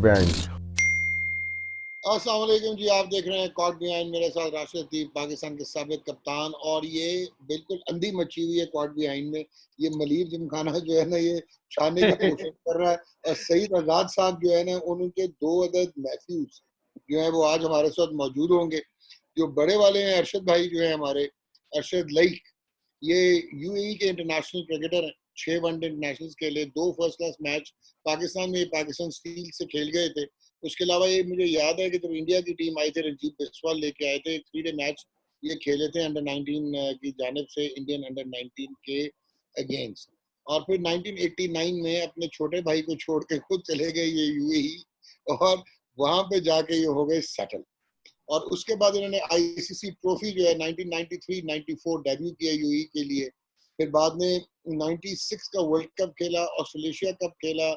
Bench. अस्सलाम वालेकुम जी, आप देख रहे हैं कॉट बिहाइंड। मेरे साथ राशिद लतीफ, पाकिस्तान के साबिक कप्तान। और ये बिल्कुल अंधी मची हुई है कॉट बिहाइंड में। ये मलीर जिमखाना जो है ना, ये छाने की कोशिश कर रहा है। और सईद आजाद साहब जो है ना, उनके 2 अदद मैफ्यूज जो है वो आज हमारे साथ मौजूद होंगे। जो बड़े वाले हैं अरशद भाई जो है हमारे, अरशद लईक, ये यूएई के इंटरनेशनल क्रिकेटर हैं। 6 वनडे इंटरनेशनल खेले, 2 फर्स्ट क्लास मैच पाकिस्तान में पाकिस्तान स्टील से खेल गए थे। उसके अलावा ये मुझे याद है कि जब इंडिया की टीम आई थी, रंजीत बिस्वाल लेके आए थे, 3 डे मैच ये खेले थे अंडर 19 की जानिब से इंडियन अंडर 19 के अगेंस्ट। और फिर 1989 में अपने छोटे भाई को छोड़ के खुद चले गए ये यूएई, और वहां पे जाके ये हो गए सेटल। और उसके बाद इन्होंने आईसीसी ट्रॉफी जो है 1993-94 डेब्यू किया यूएई के लिए। फिर बाद में 96 का वर्ल्ड कप खेला, ऑस्ट्रेलेशिया कप खेला,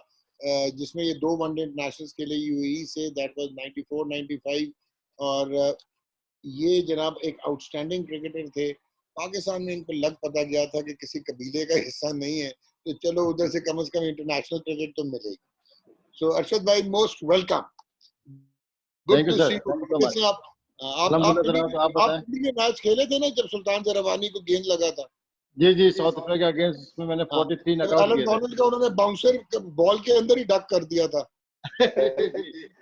जिसमें ये 2 वनडे इंटरनेशनल खेले यूएई से, दैट वाज 94-95। और ये जनाब एक आउटस्टैंडिंग क्रिकेटर थे। पाकिस्तान में इनको लग पता गया था कि किसी कबीले का हिस्सा नहीं है, तो चलो उधर से कम इंटरनेशनल क्रिकेट तो मिलेगी। सो अरशद भाई, most welcome, good to see you. कैसे आप कबड्डी के मैच खेले थे ना जब सुल्तान जरवानी को गेंद लगा था? जी जी, साउथ अफ्रीका के अगेंस्ट में मैंने 43 नॉकआउट किए थे। का उन्होंने बाउंसर बॉल के अंदर ही डक कर दिया था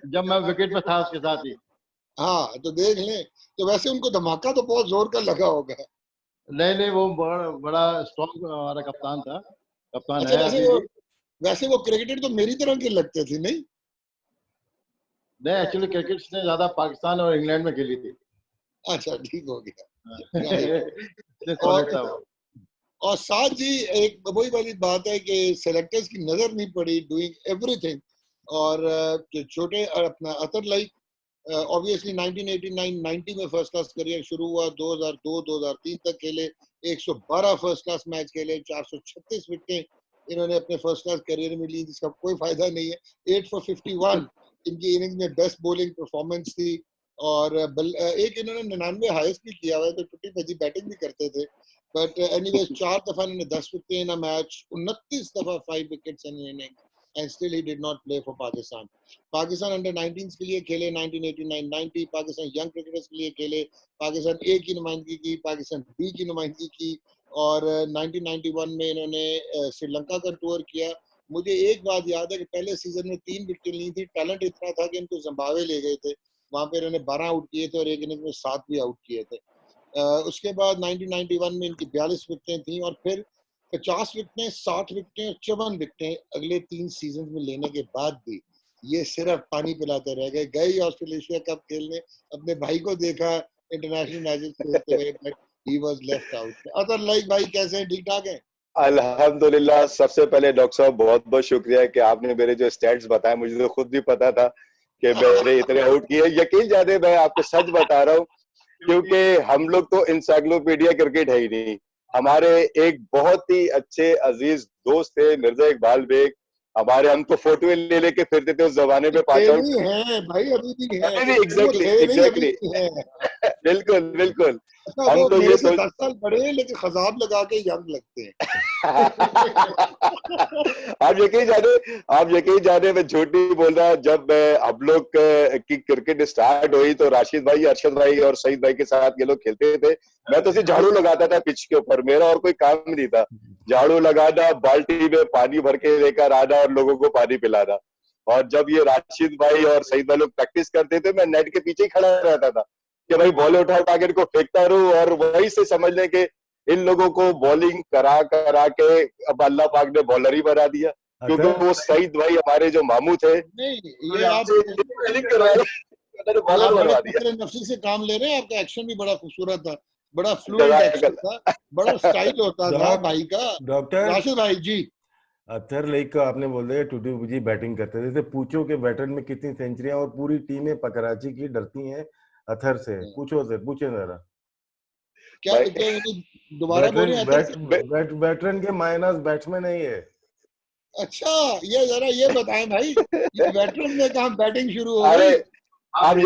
जब मैं विकेट पे था उसके साथ ही। हाँ, तो देख लें। तो वैसे उनको धमाका तो बहुत जोर का लगा होगा। नहीं, वो बड़ा स्ट्रॉन्ग हमारा कप्तान था, कप्तान अच्छा, है। वैसे वो क्रिकेटर तो मेरी तरह के लगते थे। नहीं, एक्चुअली क्रिकेट ने ज्यादा पाकिस्तान और इंग्लैंड में खेली थी। अच्छा, ठीक हो गया। और साथ जी एक वही वाली बात है कि सेलेक्टर्स की नजर नहीं पड़ी, डूइंग एवरीथिंग। और छोटे अपना अतर लाइक ऑब्वियसली 1989-90 में फर्स्ट क्लास करियर शुरू हुआ, 2002-2003 तक खेले, 112 फर्स्ट क्लास मैच खेले, 436 विकेटें इन्होंने अपने फर्स्ट क्लास करियर में ली, जिसका कोई फायदा नहीं है। 8 for 51 इनकी इनिंग्स में बेस्ट बॉलिंग परफॉर्मेंस थी। और एक इन्होंने 99 हाईएस्ट भी किया हुआ है, तो टूटी भजी बैटिंग भी करते थे। बट एनीवेज 4 दफा इन्होंने 10 विकेट इन अ मैच, 29 दफा 5 wickets in inning, and still he did not play for Pakistan. Pakistan under 19 के लिए खेले 1989-90, पाकिस्तान यंग क्रिकेटर्स के लिए खेले, पाकिस्तान ए की नुमाइंदगी की, पाकिस्तान बी की नुमाइंदगी की। और 1991 में इन्होंने श्रीलंका का टूर किया। मुझे एक बात याद है कि पहले सीजन में 3 विकेट ली थी, टैलेंट इतना था कि इनको जिम्बाब्वे ले गए थे, वहां पे इन्होंने 12 आउट किए थे और एक इनिंग में 7 भी आउट किए थे। उसके बाद 1991 में इनकी 42 विकेटें थी, और फिर 50 विकेटें, 60 विकेटें और 54 विकेटें अगले 3 सीजन में लेने के बाद भी ये सिर्फ पानी पिलाते रह गए। गए ऑस्ट्रेलेशिया कप खेलने, अपने भाई को देखा इंटरनेशनल मैचेस खेलते हुए, but he was left out. Other like भाई, कैसे हैं? ठीक ठाक हैं? अल्हम्दुलिल्लाह। सबसे पहले डॉक्टर साहब बहुत बहुत शुक्रिया कि आपने मेरे जो स्टैट्स बताए, मुझे तो खुद भी पता था कि मेरे इतने आउट किए। यकीन जाने मैं आपको सच बता रहा हूँ, क्योंकि हम लोग तो इंसाइक्लोपीडिया क्रिकेट है ही नहीं। हमारे एक बहुत ही अच्छे अजीज दोस्त थे मिर्जा इकबाल बेग, हमारे, हम तो फोटो ले लेके फिरते थे उस जमाने में। 5 आउट हैं भाई, अभी भी हैं। एग्जैक्टली बिल्कुल बिल्कुल। अच्छा, हम वो तो मेरे ये से 10 साल बड़े हैं, लेकिन खजाब लगा के यंग लगते हैं आप यकीन जाने मैं झूठ नहीं बोल रहा। जब हम लोग की क्रिकेट स्टार्ट हुई तो राशिद भाई, अरशद भाई और सईद भाई के साथ ये लोग खेलते थे। मैं तो सिर्फ झाड़ू लगाता था पिच के ऊपर, मेरा और कोई काम नहीं था। झाड़ू लगाना, बाल्टी में पानी भर के लेकर आना और लोगों को पानी पिलाना। और जब ये राशिद भाई और सईद भाई लोग प्रैक्टिस करते थे, मैं नेट के पीछे ही खड़ा रहता था कि भाई बॉल उठा के इनको फेंकता रहूं, और वहीं से समझ लें कि इन लोगों को बॉलिंग करा करा के अब अल्लाह पाक ने बॉलर ही बना दिया। क्योंकि वो सईद भाई हमारे जो मामू थे, नहीं, ये आप बॉलर बनवा दिया। नफसी से काम ले रहे हैं। आपका एक्शन भी बड़ा खूबसूरत था, बड़ा फ्लुएंट एक्शन था, बड़ा स्टाइल होता था भाई का। डॉक्टर राशिद भाई जी, अतर लाइक को आपने बोल दिया टूटी फूटी बैटिंग करते थे, तो पूछो कि वेटरन में कितनी सेंचुरियां, और पूरी टीमें कराची की डरती हैं अथर से। पूछे जरा क्या दोबारा बोले? वेटरन के माइनस बैट्समैन है ये। अच्छा, ये जरा ये बताएं भाई, ये वेटरन में कहाँ बैटिंग शुरू हो गई? आप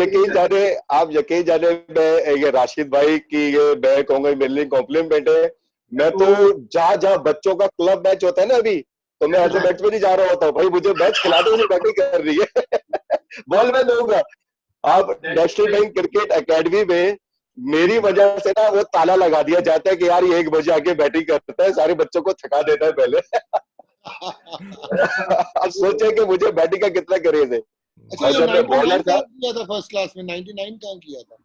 यकीन जाने मैं ये राशिद भाई की ये मैं कहूंगा मेरे कॉम्प्लीमेंट है। मैं तो जहाँ बच्चों का क्लब मैच होता है ना अभी, तो मैं एज ए बैट्समैन ही जा रहा होता हूँ, भाई मुझे मैच खिला दो, मुझे बैटिंग कर रही है बॉल मैं दूंगा। आप नेशनल बैंक क्रिकेट एकेडमी में मेरी वजह से ना वो ताला लगा दिया जाता है कि यार ये 1 बजे आके बैटिंग करता है, सारे बच्चों को थका देता है पहले। अब सोचे कि मुझे बैटिंग का कितना क्रेज है। अच्छा, और ये जब मैं 99 बॉलर था, कहाँ किया था फर्स्ट क्लास में? 99 कहाँ किया था?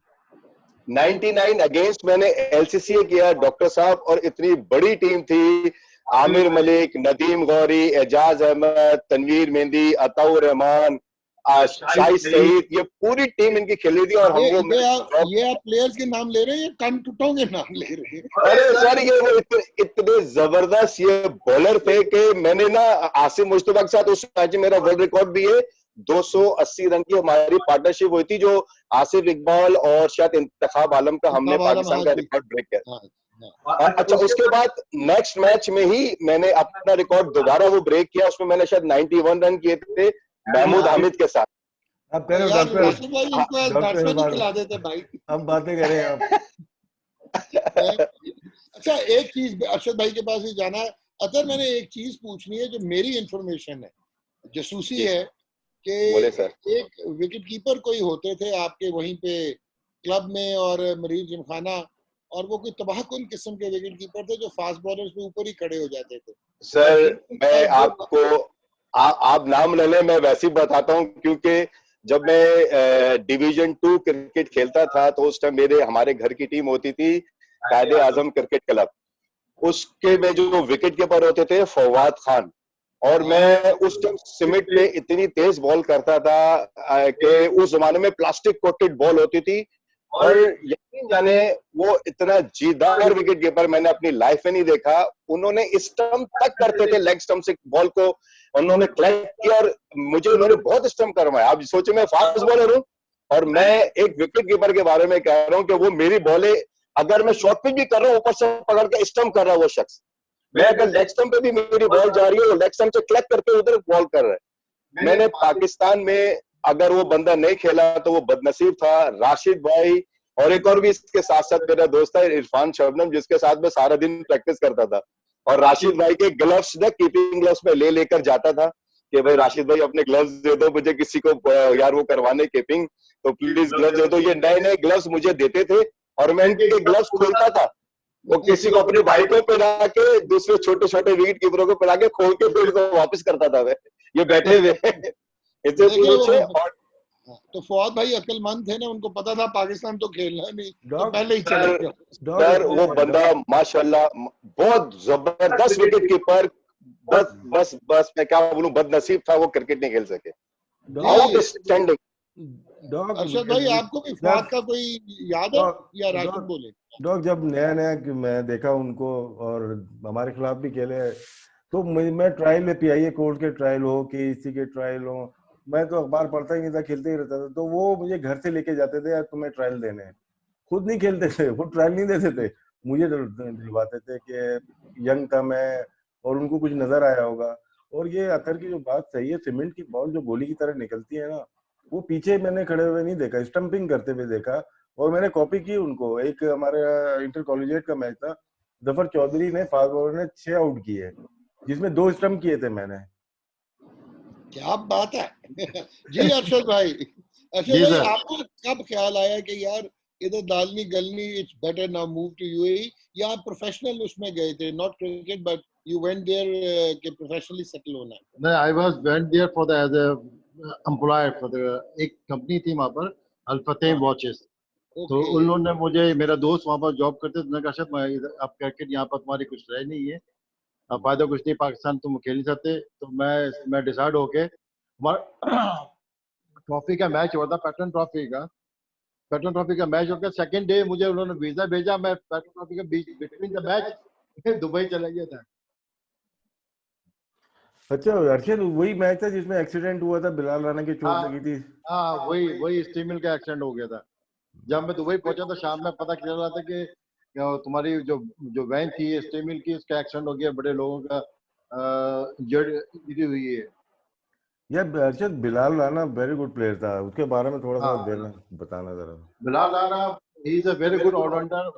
99 अगेंस्ट मैंने एलसीसी किया डॉक्टर साहब, और इतनी बड़ी टीम थी, आमिर मलिक, नदीम गौरी, एजाज अहमद, तनवीर मेहंदी, अताउर रहमान, शाहिद सईद, ये पूरी टीम इनकी खेली थी। और हम ये आप प्लेयर्स के नाम ले रहे हैं या कनटुटों के नाम ले रहे हैं? अरे सर ये वो इतने जबरदस्त ये बॉलर थे कि मैंने ना आसिम मुश्तबा के साथ उस मैच में मेरा वर्ल्ड रिकॉर्ड भी है, 280 रन की हमारी पार्टनरशिप हुई थी, जो आसिफ इकबाल और शायद इंतखाब आलम का हमने पाकिस्तान का रिकॉर्ड ब्रेक किया। अच्छा, उसके बाद नेक्स्ट मैच में ही मैंने अपना रिकॉर्ड दोबारा वो ब्रेक किया, उसमें मैंने शायद 91 रन किए थे महमूद हामिद के साथ। आप कह रहे हो यार डॉक्टर, राशिद भाई इनको डॉक्टर बैट्समैन ही खिला देते भाई। अब बातें करें आप। अच्छा, एक चीज अरशद भाई के पास ही जाना है। अतर मैंने एक चीज पूछनी है जो मेरी इंफॉर्मेशन है, जसूसी है, बोले कि सर। एक विकेट कीपर कोई होते थे आपके वहीं पे क्लब में और मरीर जिमखाना, और वो कोई तबाहकुन किस्म के विकेट कीपर थे जो फास्ट बॉलर्स पे ऊपर ही खड़े हो जाते थे। सर मैं आपको आप नाम ले लें, मैं वैसे ही बताता हूँ, क्योंकि जब मैं डिवीजन 2 क्रिकेट खेलता था तो उस टाइम हमारे घर की टीम होती थी कायदे आजम क्रिकेट क्लब, उसके में जो विकेट कीपर होते थे फवाद खान, और मैं उस टाइम सिमिट पे इतनी तेज बॉल करता था कि उस जमाने में प्लास्टिक कोटेड बॉल होती थी, और यकीन जाने वो इतना जीदार विकेट कीपर मैंने अपनी लाइफ में नहीं देखा। उन्होंने स्टंप तक करते थे, लेग स्टंप से बॉल को उन्होंने कलेक्ट किया, और मुझे उन्होंने बहुत स्टंप करवाया। आप सोचे मैं फास्ट बॉलर हूँ और मैं एक विकेट कीपर के बारे में कह रहा हूँ कि वो मेरी बॉलें अगर मैं शॉर्ट पिच भी कर रहा हूँ ऊपर से पकड़ के स्टंप कर रहा है वो शख्स, मैं अगर लेग स्टंप पे भी मेरी बॉल जा रही है, वो लेग स्टंप से कलेक्ट करके उधर बॉल कर रहा है। मैंने पाकिस्तान में अगर वो बंदा नहीं खेला तो वो बदनसीब था, राशिद भाई, और एक और भी इसके साथ साथ मेरा दोस्त है इरफान शबनम, जिसके साथ मैं सारा दिन प्रैक्टिस करता था, और राशिद भाई के ग्लव्स ना कीपिंग ग्लव्स में ले लेकर जाता था कि भाई राशिद भाई अपने ग्लव्स दे दो मुझे, किसी को यार वो करवाने कीपिंग, तो प्लीज ग्लव्स दे दो। ये नए नए ग्लव्स मुझे देते थे और मैं इनके ग्लव्स खोलता था, वो किसी को अपने भाई को पहना के, दूसरे छोटे छोटे विकेट कीपरों को पहना के खोल के फिर उनको वापस करता था मैं, ये बैठे हुए इतने पूछे। और तो फौद भाई अक्लमंद थे ना, उनको पता था पाकिस्तान तो खेलना नहीं, तो डॉग पहले ही चले गए। सर वो बंदा माशाल्लाह बहुत जबरदस्त विकेट कीपर, बस बस बस मैं क्या बोलूं, बदनसीब था, वो क्रिकेट नहीं खेल सके। आउटस्टैंडिंग। डॉग अरशद भाई आपको भी फौद का कोई याद है या राशिद बोले? डॉग जब नया नया मैं देखा उनको और हमारे खिलाफ भी खेले, तो मैं ट्रायल में पीआईए कोर्ट के ट्रायल हो कि इसी के ट्रायल हो, मैं तो अखबार पढ़ता ही नहीं था, खेलते ही रहता था। तो वो मुझे घर से लेके जाते थे यार तुम्हें ट्रायल देने, खुद नहीं खेलते थे, वो ट्रायल नहीं देते थे, मुझे दिलवाते थे कि यंग था मैं और उनको कुछ नजर आया होगा। और ये अतर की जो बात सही है, सीमेंट की बॉल जो गोली की तरह निकलती है ना, वो पीछे मैंने खड़े हुए नहीं देखा, स्टंपिंग करते हुए देखा, और मैंने कॉपी की उनको। एक हमारे इंटर कॉलेजिएट का मैच था, जफर चौधरी ने फास्ट बॉलर ने 6 आउट किए, जिसमें 2 स्टंप किए थे मैंने। क्या बात है। जी अरशद भाई, अरशद भाई आपको कब ख्याल आया कि यार इधर दालनी गलनी, it's better now move to UAE, या आप प्रोफेशनल उसमें गए थे, not cricket but you went there कि प्रोफेशनली सेटल होना है? नहीं, I was went there for the as a employ for the, एक कंपनी थी वहां पर, अल फतेह वॉचेस। तो उन लोगों ने मुझे, मेरा दोस्त वहां पर जॉब करते थे, मैंने कहा शायद मैं अब क्रिकेट यहाँ पर तुम्हारी कुछ रह नहीं है, अब फायदा कुछ नहीं, पाकिस्तान तुम खेल नहीं सकते। तो मैं डिसाइड होके ट्रॉफी का मैच हुआ था, पैटर्न ट्रॉफी का मैच होकर सेकंड डे मुझे उन्होंने वीजा भेजा, मैं पैटर्न ट्रॉफी के बीच बिटवीन द मैच दुबई चला गया था। अच्छा अर्शद, वही मैच था जिसमें एक्सीडेंट हुआ था, बिलाल राणा की चोट लगी थी? हाँ, वही स्टीमिल का एक्सीडेंट हो गया था। जब मैं दुबई पहुंचा तो शाम में पता चल रहा था कि तुम्हारी जो वैन थी स्टीमिल की, उसका एक्सीडेंट हो गया, बड़े लोगों का इंजर्ड हुई है। यार Arshad, Bilal Rana very good player था, उसके बारे में थोड़ा सा देना बताना जरा। Bilal Rana he is a very good all-rounder,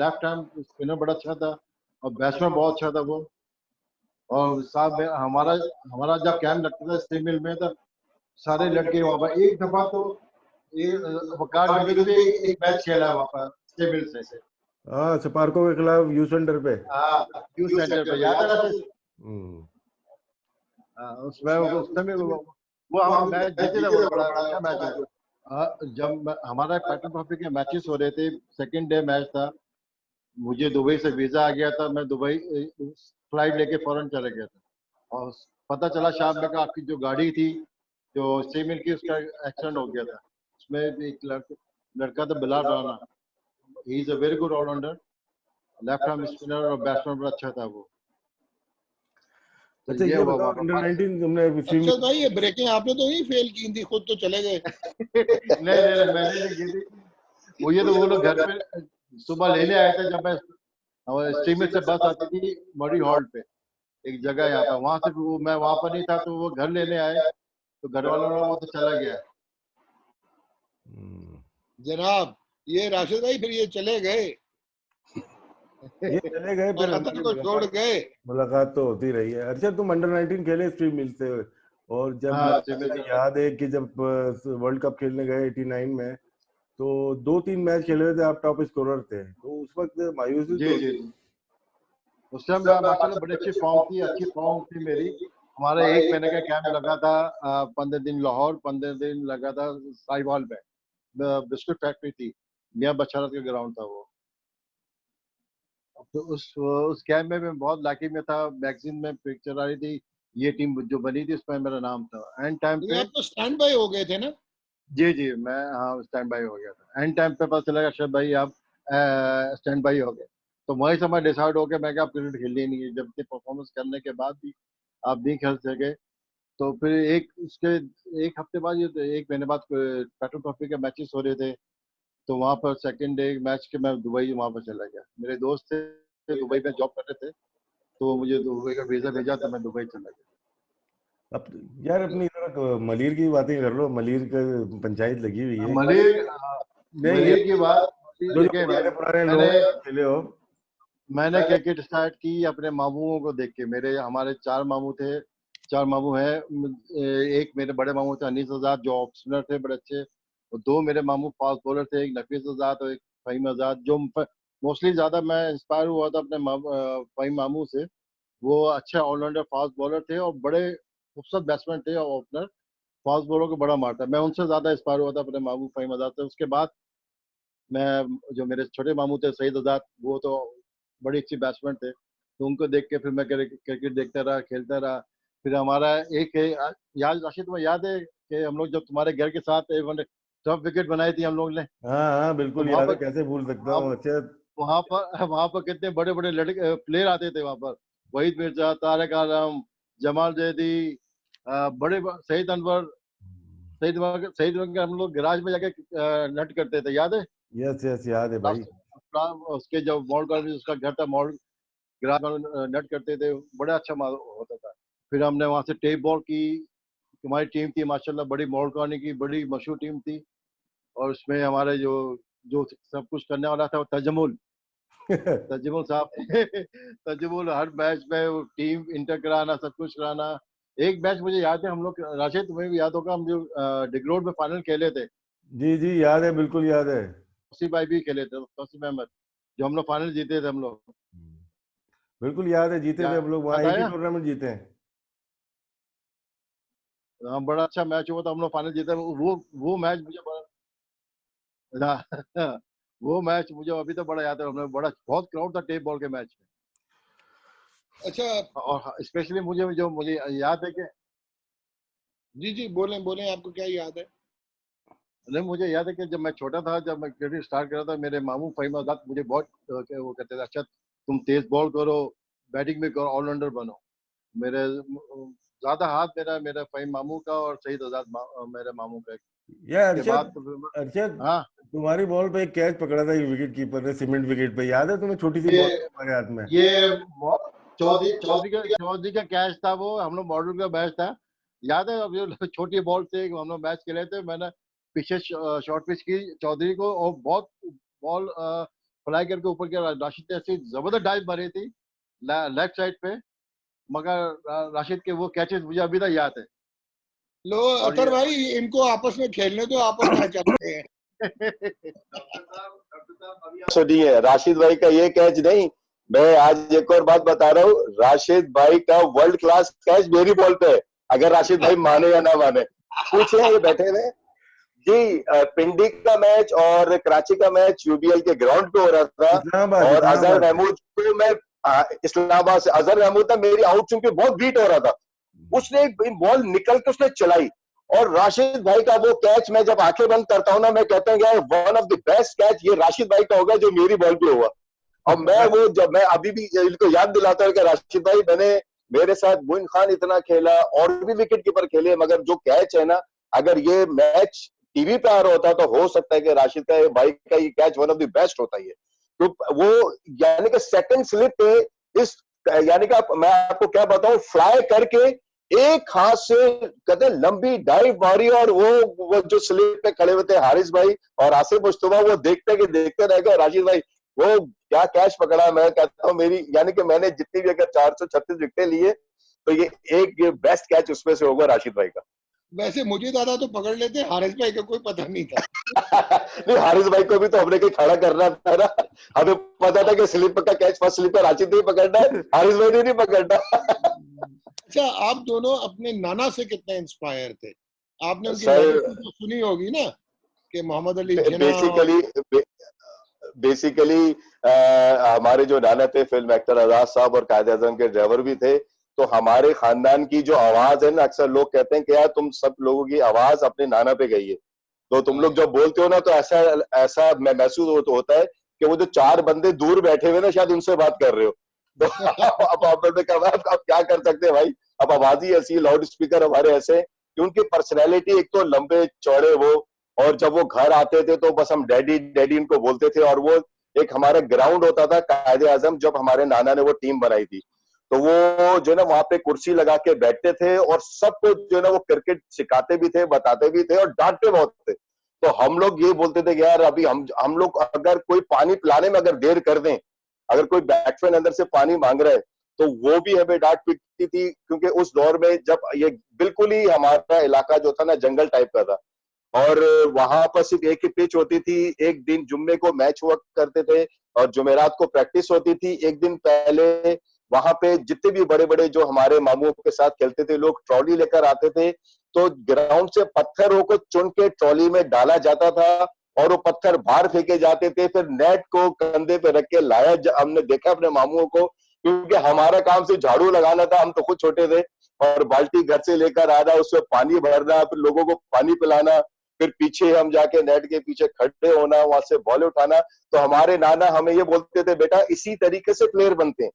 left hand spinner बड़ा अच्छा था और बैट्समैन बहुत अच्छा था वो। और साथ में हमारा जब कैंप लगता था स्टीमिल में, तो सारे लड़के वहाँ पर। एक दफा तो वकार जवेद भी एक मैच खेला है वहाँ पर सिविल से। हाँ, स्पार्को के खिलाफ यू सेंटर पे। हाँ, यू सेंटर पे, याद है राशिद? हम्म। उसमें उस समय वो हम मैच जीते थे, वो बड़ा अच्छा मैच है। जब हमारा पैटर्न ट्रॉफी के मैचेस हो रहे थे, सेकंड डे मैच था, मुझे दुबई से वीजा आ गया था, मैं दुबई फ्लाइट लेके फौरन चले गया था। और पता चला शाम में का आपकी जो गाड़ी थी जो सेमिल की, उसका एक्सीडेंट हो गया था। उसमें एक लड़का था Bilal Rana, he is a very good all-rounder, left arm spinner और बैट्समैन बड़ा अच्छा था वो। तो अच्छा, ये ये हुआ बताओ, वहाँ अंडर पर। 19 तुमने अच्छा भाई, ये ब्रेकिंग आपने तो नहीं फेल की थी, खुद तो चले गए। नहीं नहीं नहीं, मैंने नहीं की थी। मुझे तो वो लोग घर पे सुबह लेने आए थे, जब मैं हमारे स्टीमर से बस आती थी मरी हॉल्ट पे, एक जगह यहाँ पे, वहां से मैं वहां पर नहीं था, तो वो घर लेने आए, तो घर वालों ने वो तो चला गया। जनाब, ये राशिद भाई फिर ये चले गए ये चले गए, और फिर अतन हमारी को छोड़ गए। मुलाकात तो होती रही है। अच्छा, तुम अंडर 19 खेले स्ट्रीम मिल से? और जब हाँ, मुझे याद है कि जब वर्ल्ड कप खेलने गए 89 में, तो 2-3 मैच खेले हुए थे, आप टॉप स्कोरर थे, तो उस वक्त मायूसी जी तो जी जी। उस टाइम माशाल्लाह बड़ी अच्छी फॉर्म थी मेरी। हमारा 1 महीने का कैंप लगा था, 15 दिन लाहौर, 15 दिन लगा था साहिवाल में, बिस्कुट फैक्ट्री थी, मियां बशरत का ग्राउंड था वो। तो उस कैंप में मैं बहुत लाकी में था, मैगजीन में पिक्चर आ रही थी, ये टीम जो बनी थी उसमें मेरा नाम था। एंड टाइम तो पे आप तो स्टैंड बाय हो गए थे ना? जी जी, मैं हाँ स्टैंड बाई हो गया था। एंड टाइम पे पता चला अरशद भाई आप स्टैंड बाई हो गए, तो वहीं से मैं डिसाइड हो गया, मैं क्या आप क्रिकेट खेलनी ही नहीं है। जब तक परफॉर्मेंस करने के बाद भी आप नहीं खेल सके, तो फिर एक हफ्ते बाद, ये 1 महीने बाद पेट्रोल ट्रॉफी के मैचेस हो रहे थे, तो वहाँ पर सेकंड डे मैच के मैं दुबई वहाँ पर चला गया। मेरे दोस्त थे दुबई में जॉब कर रहे थे, तो मुझे दुबई का वीजा भेजा, तो मैं दुबई चला गया। अब यार, अपनी इधर मलिर की बातें कर लो। मलिर का पंचायत लगी हुई है। मलिर नहीं, ये मलिर की बात, जो जो देखे पुराने पुराने मैंने लोग खेले हो। मैंने क्रिकेट स्टार्ट की अपने मामूओं को देख के। हमारे 4 मामू थे, 4 मामू हैं। एक मेरे बड़े मामू थे अनीस आजाद, जो ऑफ स्पिनर थे बड़े अच्छे, और 2 मेरे मामू फास्ट बॉलर थे, एक नफीस आजाद और एक फहीम आजाद। जो मोस्टली ज्यादा मैं इंस्पायर हुआ था अपने फहीम मामू से। वो अच्छे ऑलराउंडर फास्ट बॉलर थे और बड़े खूबसूरत बैट्समैन थे, और ओपनर फास्ट बॉलर को बड़ा मारता। मैं उनसे ज्यादा इंस्पायर हुआ था अपने मामू फहीम आजाद से। उसके बाद मैं, जो मेरे छोटे मामू थे सईद आजाद, वो तो बड़ी अच्छी बैट्समैन थे, तो उनको देख के फिर मैं क्रिकेट देखता रहा, खेलता रहा। फिर हमारा एक है, याद राशिद, तुम्हें याद है कि हम लोग जब तुम्हारे घर के साथ एक टॉप विकेट बनाई थी हम लोग ने, हाँ हाँ, तो बिल्कुल याद है, कैसे भूल सकता हूँ। अच्छा, वहां पर कितने बड़े बड़े लड़के प्लेयर आते थे वहां पर, वहीद मिर्जा, तारिक आलम, जमाल जैदी, सईद अनवर, सईद अनवर के हम लोग गैराज में जाके नट करते थे, याद है? यस यस, याद है भाई। उसके जो मॉल का उसका घर था, मॉल ग्रास नट करते थे, बड़ा अच्छा होता था। फिर हमने वहां से टेप बॉल की, हमारी टीम थी माशाल्लाह, बड़ी मॉल कॉलोनी की बड़ी मशहूर टीम थी। और उसमें हमारे जो जो सब कुछ करने वाला था वो तजमुल साहब तजमुल हर मैच में वो टीम इंटर कराना, सब कुछ कराना। एक मैच मुझे याद है, हम लोग, राशिद तुम्हें भी याद होगा, हम जो डिग्रोड में फाइनल खेले थे, जी जी, याद है, बिल्कुल याद है। तौसीफ भाई भी खेले थे, तौसीफ अहमद, जो हम लोग फाइनल जीते थे हम लोग, बिल्कुल याद है, जीते थे हम लोग वहाँ, याद एक ही आया? टूर्नामेंट जीते हैं। हाँ, बड़ा अच्छा मैच हुआ था, हम लोग फाइनल जीते। वो मैच मुझे बड़ा वो मैच मुझे अभी तो बड़ा याद है। हमने बड़ा बहुत क्राउड था टेप बॉल के मैच अच्छा, में। और स्पेशली मुझे याद है कि, जी जी, बोलें बोलें, आपको क्या याद है? नहीं मुझे याद है कि जब मैं छोटा था, जब मैं क्रिकेट स्टार्ट कर रहा था, मेरे मामू फहीम आजाद मुझे बहुत वो कहते थे, अच्छा तुम तेज बॉल करो, बैटिंग में करो, ऑलराउंडर बनो। मेरे ज्यादा हाथ मेरा फहीम मामू का और सईद आजाद मेरे मामू का। यार के बाद अरशद, तो अरशद, हाँ, तुम्हारी बॉल पे एक कैच पकड़ा था विकेट कीपर ने, सीमेंट विकेट पे, याद है तुम्हें? छोटी सी ये बॉल तुम्हारे हाथ में। ये चौधरी का कैच था वो, हम लोग मॉडल का मैच था, याद है? अब जो छोटी बॉल से हम लोग मैच खेले थे, मैंने पीछे शॉर्ट पिच की चौधरी को, और बहुत बॉल फ्लाई करके ऊपर किया। राशिद ने ऐसी जबरदस्त डाइव मारी थी लेफ्ट साइड पे, मगर राशिद के वो कैचेस मुझे अभी तक याद है। लो और अतर ये भाई, इनको आपस में खेलने दो, आपस में चलते हैं। सुनिए, राशिद भाई का ये कैच नहीं, मैं आज एक और बात बता रहा हूँ, राशिद भाई का वर्ल्ड क्लास कैच मेरी बॉल पे है, अगर राशिद भाई माने या ना माने। पूछे, ये बैठे हुए जी। पिंडी का मैच और कराची का मैच यूबीएल के ग्राउंड पे हो रहा था, इस्लामाबाद और अजहर इस्लामाबाद महमूद को मैं इस्लामाबाद से, अजहर महमूद था, मेरी आउट चूंकि बहुत बीट हो रहा था, उसने एक बॉल निकल के उसने चलाई, और राशिद भाई का वो कैच, मैं जब आंखें बंद करता हूं ना, मैं कहता हूँ यार one of the best catch ये राशिद भाई का होगा जो मेरी बॉल पे हुआ। और मैं वो, जब मैं अभी भी इनको याद दिलाता हूँ कि राशिद भाई, मैंने, मेरे साथ मोइन खान इतना खेला और भी विकेट कीपर खेले, मगर जो कैच है ना, अगर ये मैच टीवी पे आ रहा होता तो हो सकता है कि राशिद का भाई का ये catch one of the best होता है। तो वो, यानी कि सेकंड स्लिप पे इस, यानी कि मैं आपको क्या बताऊं, फ्लाई करके एक हाथ से कहते लंबी डाइव मारी, और वो जो स्लिप पे खड़े हुए थे हारिस भाई और आसिफ मुस्तफा, वो देखते रह गए, राशिद भाई वो क्या कैच पकड़ा। मैं कहता हूँ मेरी, यानी कि मैंने जितनी भी अगर 436 विकेट लिए, तो ये एक बेस्ट कैच उसमें से होगा राशिद भाई का। वैसे मुझे दादा तो पकड़ लेते, हारिस भाई का कोई पता नहीं था। नहीं, हारिस भाई को भी तो हमने कहीं खड़ा करना था ना, हमें पता था कि स्लिप का कैच फर्स्ट स्लिप पे राशिद नहीं पकड़ना है, हारिस भाई ने नहीं पकड़ना। अच्छा, आप दोनों अपने नाना से कितने इंस्पायर थे? आपने उनकी सर लेगेसी तो सुनी होगी ना, कि मोहम्मद अली जिन्ना और बेसिकली बेसिकली हमारे जो नाना थे फिल्म एक्टर आजाद साहब और कायद आजम के ड्राइवर भी थे, तो हमारे खानदान की जो आवाज है ना, अक्सर लोग कहते हैं कि यार तुम सब लोगों की आवाज अपने नाना पे गई है, तो तुम लोग जब बोलते हो ना, तो ऐसा ऐसा महसूस होता है कि वो जो चार बंदे दूर बैठे हुए ना, शायद उनसे बात कर रहे हो। तो अब आपने कहा अब क्या कर सकते हैं भाई, अब आवाज ही ऐसी, लाउड स्पीकर हमारे ऐसे कि उनकी पर्सनैलिटी, एक तो लंबे चौड़े वो, और जब वो घर आते थे तो बस हम डैडी डैडी उनको बोलते थे। और वो एक हमारा ग्राउंड होता था कायद आजम, जब हमारे नाना ने वो टीम बनाई थी, तो वो जो है ना वहां पे कुर्सी लगा के बैठते थे, और सबको जो है ना वो क्रिकेट सिखाते भी थे, बताते भी थे, और डांटते बहुत थे। तो हम लोग ये बोलते थे कि यार अभी हम लोग अगर कोई पानी पिलाने में अगर देर कर दें, अगर कोई बैट्समैन अंदर से पानी मांग रहा है, तो वो भी हमें डांट पीटती थी, क्योंकि उस दौर में जब ये बिल्कुल ही हमारा इलाका जो था ना जंगल टाइप का था, और वहां पर सिर्फ एक ही पिच होती थी। एक दिन जुम्मे को मैच हुआ करते थे और जुमेरात को प्रैक्टिस होती थी। एक दिन पहले वहां पे जितने भी बड़े बड़े जो हमारे मामूओं के साथ खेलते थे लोग ट्रॉली लेकर आते थे, तो ग्राउंड से पत्थरों को चुन के ट्रॉली में डाला जाता था, और वो पत्थर बाहर फेंके जाते थे, फिर नेट को कंधे पे रख के लाया हमने देखा अपने मामूओं को, क्योंकि हमारा काम सिर्फ झाड़ू लगाना था, हम तो खुद छोटे थे, और बाल्टी घर से लेकर आना, उसमें पानी भरना, फिर लोगों को पानी पिलाना, फिर पीछे हम जाके नेट के पीछे खड़े होना, वहां से बॉल उठाना। तो हमारे नाना हमें ये बोलते थे, बेटा इसी तरीके से प्लेयर बनते हैं।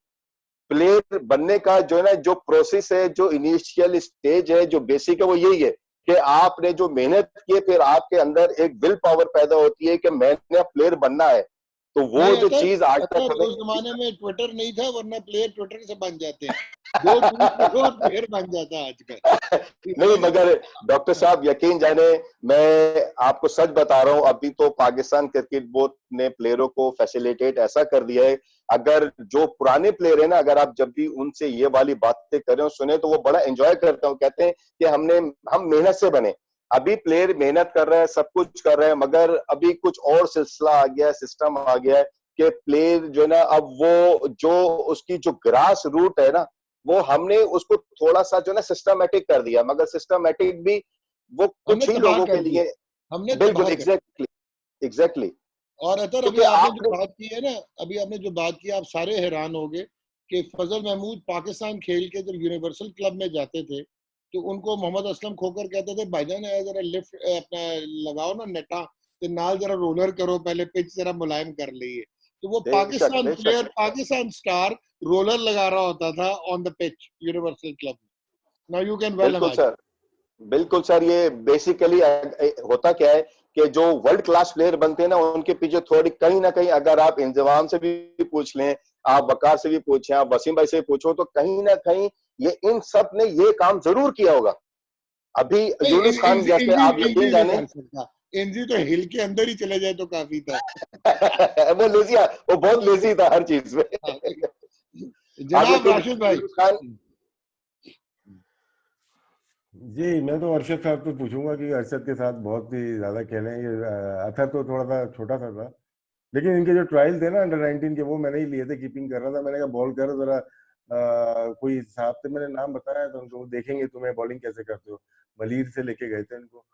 प्लेयर बनने का जो है ना, जो प्रोसेस है, जो इनिशियल स्टेज है, जो बेसिक है, वो यही है कि आपने जो मेहनत की है, फिर आपके अंदर एक विल पावर पैदा होती है कि मैंने प्लेयर बनना है। तो वो नहीं, जो चीज आज तक अतर हमें उस जमाने में ट्विटर नहीं था, वरना प्लेयर ट्विटर से बन जाते हैं। 2 ट्वीट करो और प्लेयर बन जाता है नहीं, आजकल। मगर डॉक्टर साहब यकीन जाने, मैं आपको सच बता रहा हूं, अभी तो पाकिस्तान क्रिकेट बोर्ड ने प्लेयरों को फैसिलिटेट ऐसा कर दिया है, अगर जो पुराने प्लेयर है ना, अगर आप जब भी उनसे ये वाली बातें करें और सुने, तो वो बड़ा एंजॉय करते हैं, कहते हैं कि हम मेहनत से बने। अभी प्लेयर मेहनत कर रहा है, सब कुछ कर रहे हैं, मगर अभी कुछ और सिलसिला आ गया है, सिस्टम आ गया है कि प्लेयर जो है ना, अब वो जो उसकी जो ग्रास रूट है ना, वो हमने उसको थोड़ा सा जो है ना सिस्टमेटिक कर दिया, मगर सिस्टमेटिक भी वो हमने कुछ ही तबाह लोगों के कर दिया, लिए। हमने बिल्कुल, तबाह कर दिया। Exactly exactly. और अतर, अभी क्योंकि आपने जो आपने, बात की है ना, अभी आपने जो बात की, आप सारे हैरान हो गए कि फजल महमूद पाकिस्तान खेल के जब यूनिवर्सल क्लब में जाते थे, तो उनको मोहम्मद असलम खोकर कहते थे, भाईजान जरा लिफ्ट अपना लगाओ ना नेटा, तो नाल जरा रोलर करो, पहले पिच जरा मुलायम कर लीजिए। तो वो बेशक पाकिस्तान बेशक, प्लेयर, पाकिस्तान स्टार रोलर लगा रहा होता था on the pitch universal club में। नाउ यू कैन वेल बिल्कुल इमेजिन। सर, बिल्कुल सर। ये बेसिकली होता क्या है कि जो वर्ल्ड क्लास प्लेयर बनते हैं ना, उनके पीछे थोड़ी कहीं ना कहीं, अगर आप इंजमाम से भी पूछ लें, आप वकार से भी पूछें, आप वसीम भाई से पूछो, तो कहीं ना कहीं ये इन सब ने ये काम जरूर किया होगा। अभी नहीं, यूनुस खान इंजी जैसे इंजी आप यकीन इंजी नहीं जाने कर सकता। इंजी तो हिल के अंदर ही चले जाए तो काफी था। वो लेजी, वो बहुत लेजी था हर चीज में। आप जनाब यकीन, राशिद भाई। यूनुस खान, जी, मैं तो अरशद साहब तो पूछूंगा कि अरशद के साथ बहुत ही ज्यादा खेले हैं। ये अतहर तो थोड़ा सा छोटा सा था, लेकिन इनके जो ट्रायल थे ना अंडर 19 के, वो मैंने ही लिए थे। कीपिंग कर रहा था, मैंने कहा बॉल करो जरा। कोई हिसाब से मैंने नाम बताया तो उनको, देखेंगे तुम्हें बॉलिंग कैसे करते हो। मलिर से लेके गए थे इनको।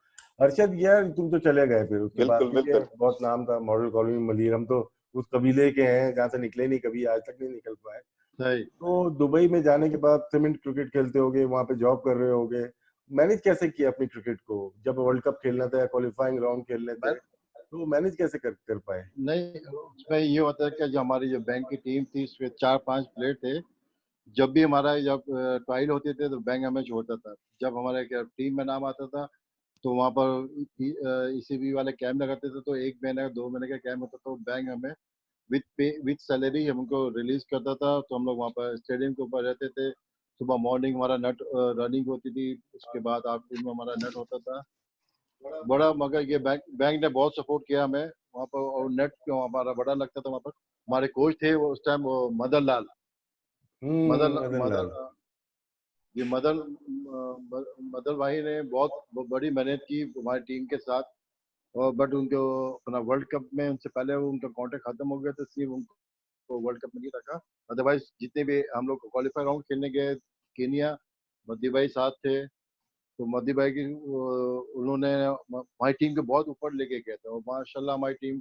अरशद यार तुम तो चले गए फिर उसके बाद, बिल्कुल क्योंकि बिल्कुल। बहुत नाम था मॉडल कॉलोनी में मलिर। हम तो उस कबीले के हैं जहाँ से निकले नहीं कभी, आज तक नहीं निकल पाए। सही। तो दुबई में जाने के बाद सीमेंट क्रिकेट खेलते होगे, वहां पे जॉब कर रहे होगे। मैनेज कैसे किया अपनी क्रिकेट को, जब वर्ल्ड कप खेलना था या क्वालिफाइंग राउंड खेलने थे, मैं तो मैनेज कैसे कर पाए? नहीं, उसमें ये होता है कि जो हमारी जो बैंक की टीम थी उसमें 4-5 प्लेयर थे। जब भी हमारा जब ट्रायल होते थे तो बैंक हमें छोड़ता था। जब हमारे टीम में नाम आता था तो वहाँ पर ईसीबी वाले कैंप लगाते थे, तो 1 महीने का 2 महीने का कैंप होता था, तो बैंक हमें विथ पे विथ सैलरी हमको रिलीज करता था। तो हम लोग वहाँ पर स्टेडियम के ऊपर रहते थे। सुबह मॉर्निंग हमारा नेट रनिंग होती थी, उसके बाद आफ्टरनून में हमारा नेट होता था। बड़ा, मगर ये बैंक बैंक ने बहुत सपोर्ट किया हमें वहाँ पर, और नेट हमारा बड़ा लगता था वहाँ पर। हमारे कोच थे वो उस टाइम, वो मदन लाल। मदन मदन मदन लाल। ये मदन भाई ने बहुत बड़ी मेहनत की हमारी टीम के साथ। और बट उनको अपना वर्ल्ड कप में, उनसे पहले उनका कॉन्ट्रैक्ट खत्म हो गया था, इसलिए उनको वर्ल्ड कप में नहीं रखा। अदरवाइज जितने भी हम लोग क्वालिफाई राउंड खेलने गए, केनिया, मद्दी भाई साथ थे। तो मद्दी भाई की उन्होंने हमारी टीम को बहुत ऊपर लेके गया था, और माशाल्लाह हमारी टीम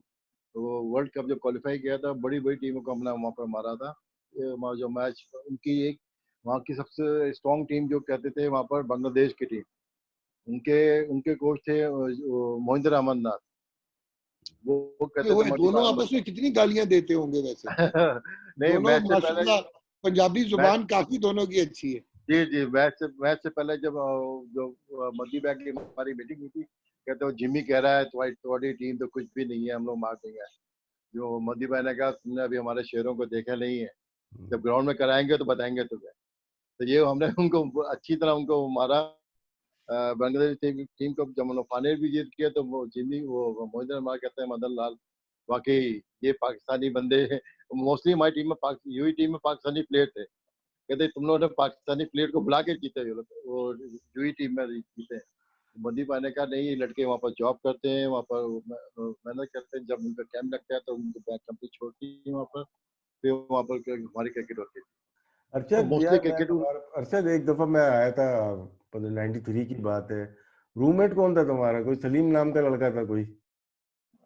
वो वर्ल्ड कप जब क्वालिफाई किया था, बड़ी बड़ी टीमों को हमने वहाँ पर मारा था। ये हमारा जो मैच, उनकी एक वहाँ की सबसे स्ट्रॉन्ग टीम जो कहते थे वहाँ पर, बांग्लादेश की टीम, उनके उनके कोच थे मोहिंदर अहमदनाथ। वो ये कहते थे हुए मदी दोनों आपस में कितनी गालियां देते होंगे वैसे। नहीं, दोनों मैच से पहले, माशाल्लाह, पंजाबी मैच, जुबान काफी दोनों की अच्छी है। जी जी, मैच से पहले जब जो मदी बैंक की हमारी मीटिंग हुई थी, कहते हो जिम्मी कह रहा है तुम्हारी तुम्हारी टीम तो कुछ भी नहीं है, हम लोग मार देंगे। जो मदी भाई ने कहा तुमने अभी हमारे शेरों को देखा नहीं है, जब ग्राउंड में कराएंगे तो बताएंगे तुम्हें। तो ये हमने उनको अच्छी तरह उनको मारा। बांग्लादेश टीम को जब हम लोग फाइनल भी जीत किया, तो वो जिम्मी, वो मोहिंदर अहमद कहते हैं मदन लाल, वाकई ये पाकिस्तानी बंदे, मोस्टली हमारी टीम में यूही टीम में पाकिस्तानी प्लेयर थे। कहते तुम लोगों ने पाकिस्तानी प्लेयर को बुला के जीते हो, वो यूही टीम में जीते। मदी भाई ने कहा नहीं, ये लड़के वहाँ पर जॉब करते हैं, वहाँ पर मेहनत करते हैं, जब उनका कैंप लगता है तो उनको कंपनी छोड़ती है वहाँ पर, फिर वहाँ पर हमारी क्रिकेट होती है। और अरशद मोस्टली यार, मैं क्रिकेट। तुम्हारा अरशद, एक दफा मैं आया था, 93 की बात है। रूममेट कौन था तुम्हारा? कोई सलीम नाम का लड़का था कोई?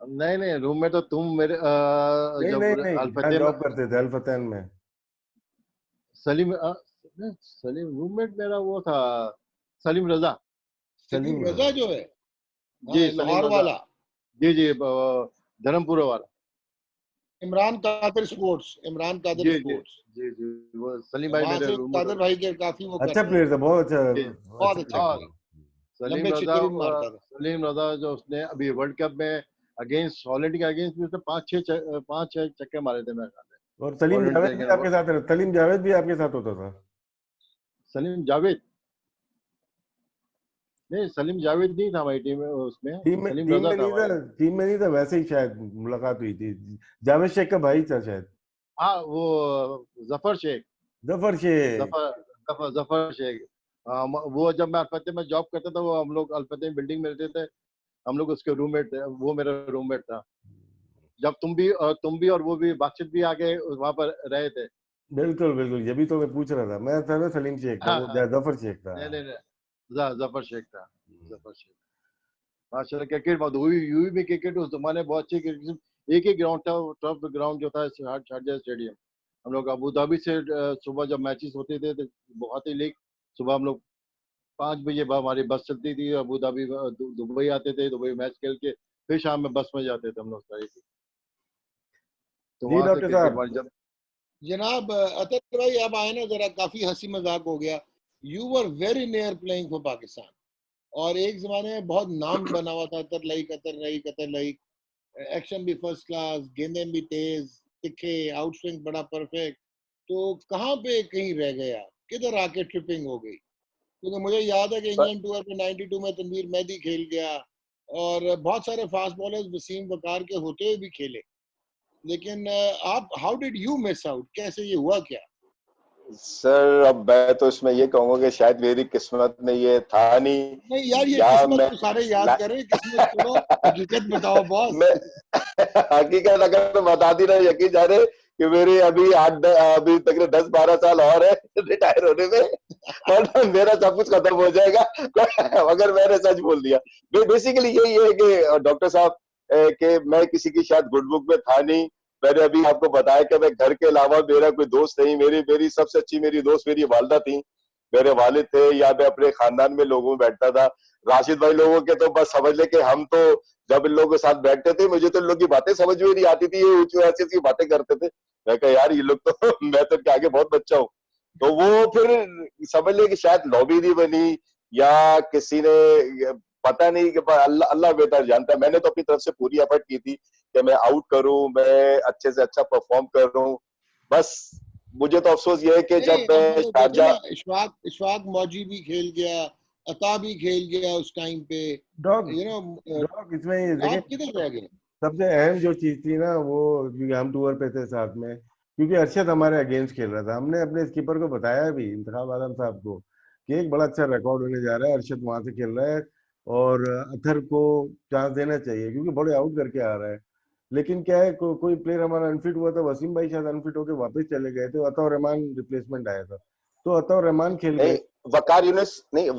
नहीं नहीं, रूम में तो तुम मेरे नहीं नहीं जब नहीं, जहाँ अल्फतेह में, जॉब करते थे अल फतैन में। सलीम नहीं, सलीम रूममेट मेरा वो था, सलीम रजा। सलीम सलीम रजा रजा। जो है, जी, हाँ, सलीम लाहौर रजा। वाला। जी जी, धर्मपुरा वाला। इमरान कादिर स्पोर्ट्स, इमरान कादिर जी जी स्पोर्ट्स। जी जी, वो सलीम भाई वहां मेरे से रूममेट कादिर होते भाई के काफी वो अच्छा करते हैं। प्लेयर था, बहुत अच्छा। थे। बहुत अच्छा अच्छा प्लेयर हाँ, था। प्लेयर, सलीम लंबे रजा, छक्के भी मारता था। सलीम रजा जो उसने अभी वर्ल्ड कप में अगेंस्ट हॉलैंड के अगेंस्ट भी उसने 5-6 छक्के मारे थे मेरे ख्याल में। और सलीम हॉलैंड जावेद के भी अगेंस्ट आपके साथ, सलीम जावेद भी आपके साथ होता था? सलीम जावेद, नहीं सलीम जावेद नहीं था हमारी टीम में, उसमें सलीम टीम रजा में था नहीं था, हमारे। टीम में नहीं था, वैसे ही शायद मुलाकात हुई थी। जावेद शेख का भाई था शायद। हाँ, वो जफर शेख, जफर शेख। जफर जफर शेख। हाँ, वो जब मैं अल्फतेह में जॉब करता था, वो हम लोग अल्फतेह बिल्डिंग में रहते थे, हम लोग उसके रूममेट थे, वो मेरा रूममेट था। जब तुम भी और वो भी बातचीत भी आके वहां पर रहे थे। बिल्कुल बिल्कुल, ये भी तो मैं पूछ रहा था। मैं था ना सलीम शेख था, हाँ वो हाँ, जफर शेख था। नहीं नहीं नहीं, जफर शेख था, जफर शेख। माशाल्लाह क्रिकेट बहुत हुई, यूं भी क्रिकेट उस जमाने में बहुत अच्छी क्रिकेट। एक ही ग्राउंड था, टर्फ ग्राउंड जो था, शारजाह स्टेडियम। हम लोग अबू धाबी से सुबह जब मैचेस होते थे तो बहुत ही लेट, सुबह हम लोग 5 बजे हमारी बस चलती थी, अबू धाबी दुबई आते थे, दुबई मैच खेल के फिर शाम में बस में जाते थे हम लोग सारी थी। तो जी वहां से डॉक्टर क्रिकेट साहब। हमारी जब। जनाब अतर भाई, अब आए ना, जरा काफी हंसी मजाक हो गया। You were very near playing for Pakistan, और एक जमाने में बहुत नाम बना हुआ था, अतर लाइक, अतर लाइक, अतर लाइक। एक्शन भी फर्स्ट क्लास, गेंदें भी तेज, तिखे, आउटस्विंग बड़ा परफेक्ट। तो कहाँ पे कहीं रह गया, किधर आके ट्रिपिंग हो गई? क्योंकि मुझे याद है कि इंग्लैंड टूर पे 92 में तनवीर मेहदी खेल गया, और बहुत सारे फास्ट बॉलर्स वसीम वकार के होते हुए भी खेले। लेकिन आप, how did you miss out, कैसे ये हुआ क्या? सर अब मैं तो इसमें ये कहूंगा कि शायद मेरी किस्मत में ये था नहीं, नहीं यार, ये या किस्मत मैं तो सारे याद करें, किस्मत छोड़ो, हकीकत बताओ बॉस। मैं हकीकत अगर बता दी ना, यकीन जाने कि मेरे अभी अभी तक 10-12 साल और है रिटायर होने में, और मेरा सब कुछ खत्म हो जाएगा अगर मैंने सच बोल दिया। बेसिकली यही है कि डॉक्टर साहब, कि मैं किसी की शायद गुड बुक में था नहीं। मैंने अभी आपको बताया कि मैं घर के अलावा मेरा कोई दोस्त नहीं, मेरी मेरी सबसे अच्छी मेरी दोस्त मेरी वालदा थी, मेरे वालिद थे, या मैं अपने खानदान में लोगों में बैठता था। राशिद भाई लोगों के तो बस समझ ले कि हम तो जब इन लोगों के साथ बैठते थे, मुझे तो इन लोगों की बातें समझ में नहीं आती थी, ये ऊंची ऐसी ऐसी बातें करते थे। मैं कहा यार ये लोग तो मैं तो इनके आगे बहुत बच्चा हूँ। तो वो फिर समझ ले कि शायद लॉबी नहीं बनी, या किसी ने, पता नहीं, कि अल्लाह अल्लाह बेहतर जानता है। मैंने तो अपनी तरफ से पूरी एफर्ट की थी कि मैं आउट करूं, मैं अच्छे से अच्छा परफॉर्म करूं। बस मुझे तो अफसोस ये है कि नहीं, जब अब मैं वो देखो ना, शारजा, इशफाक इशफाक मौजी भी खेल गया, अता भी खेल गया उस टाइम पे, डॉग यू नो, डॉग इसमें ये देखें, आप किधर रह गए? सबसे अहम जो चीज थी ना वो, क्योंकि हम टूर पे थे साथ में, क्योंकि अरशद हमारे अगेंस्ट खेल रहा था, हमने अपने स्कीपर को बताया भी, इंतखाब आलम साहब को, कि एक बड़ा अच्छा रिकॉर्ड होने जा रहा है, अरशद वहां से खेल रहा है और अथर को चांस देना चाहिए क्योंकि बड़े आउट करके आ रहा है। लेकिन क्या है, कोई प्लेयर हमारा अनफिट हुआ था, वसीम भाई शायद अनफिट होकर वापस चले गए थे, अता और रहमान रिप्लेसमेंट आया था, तो अता और रहमान खेल नहीं, गए। वकार यूनुस नहीं,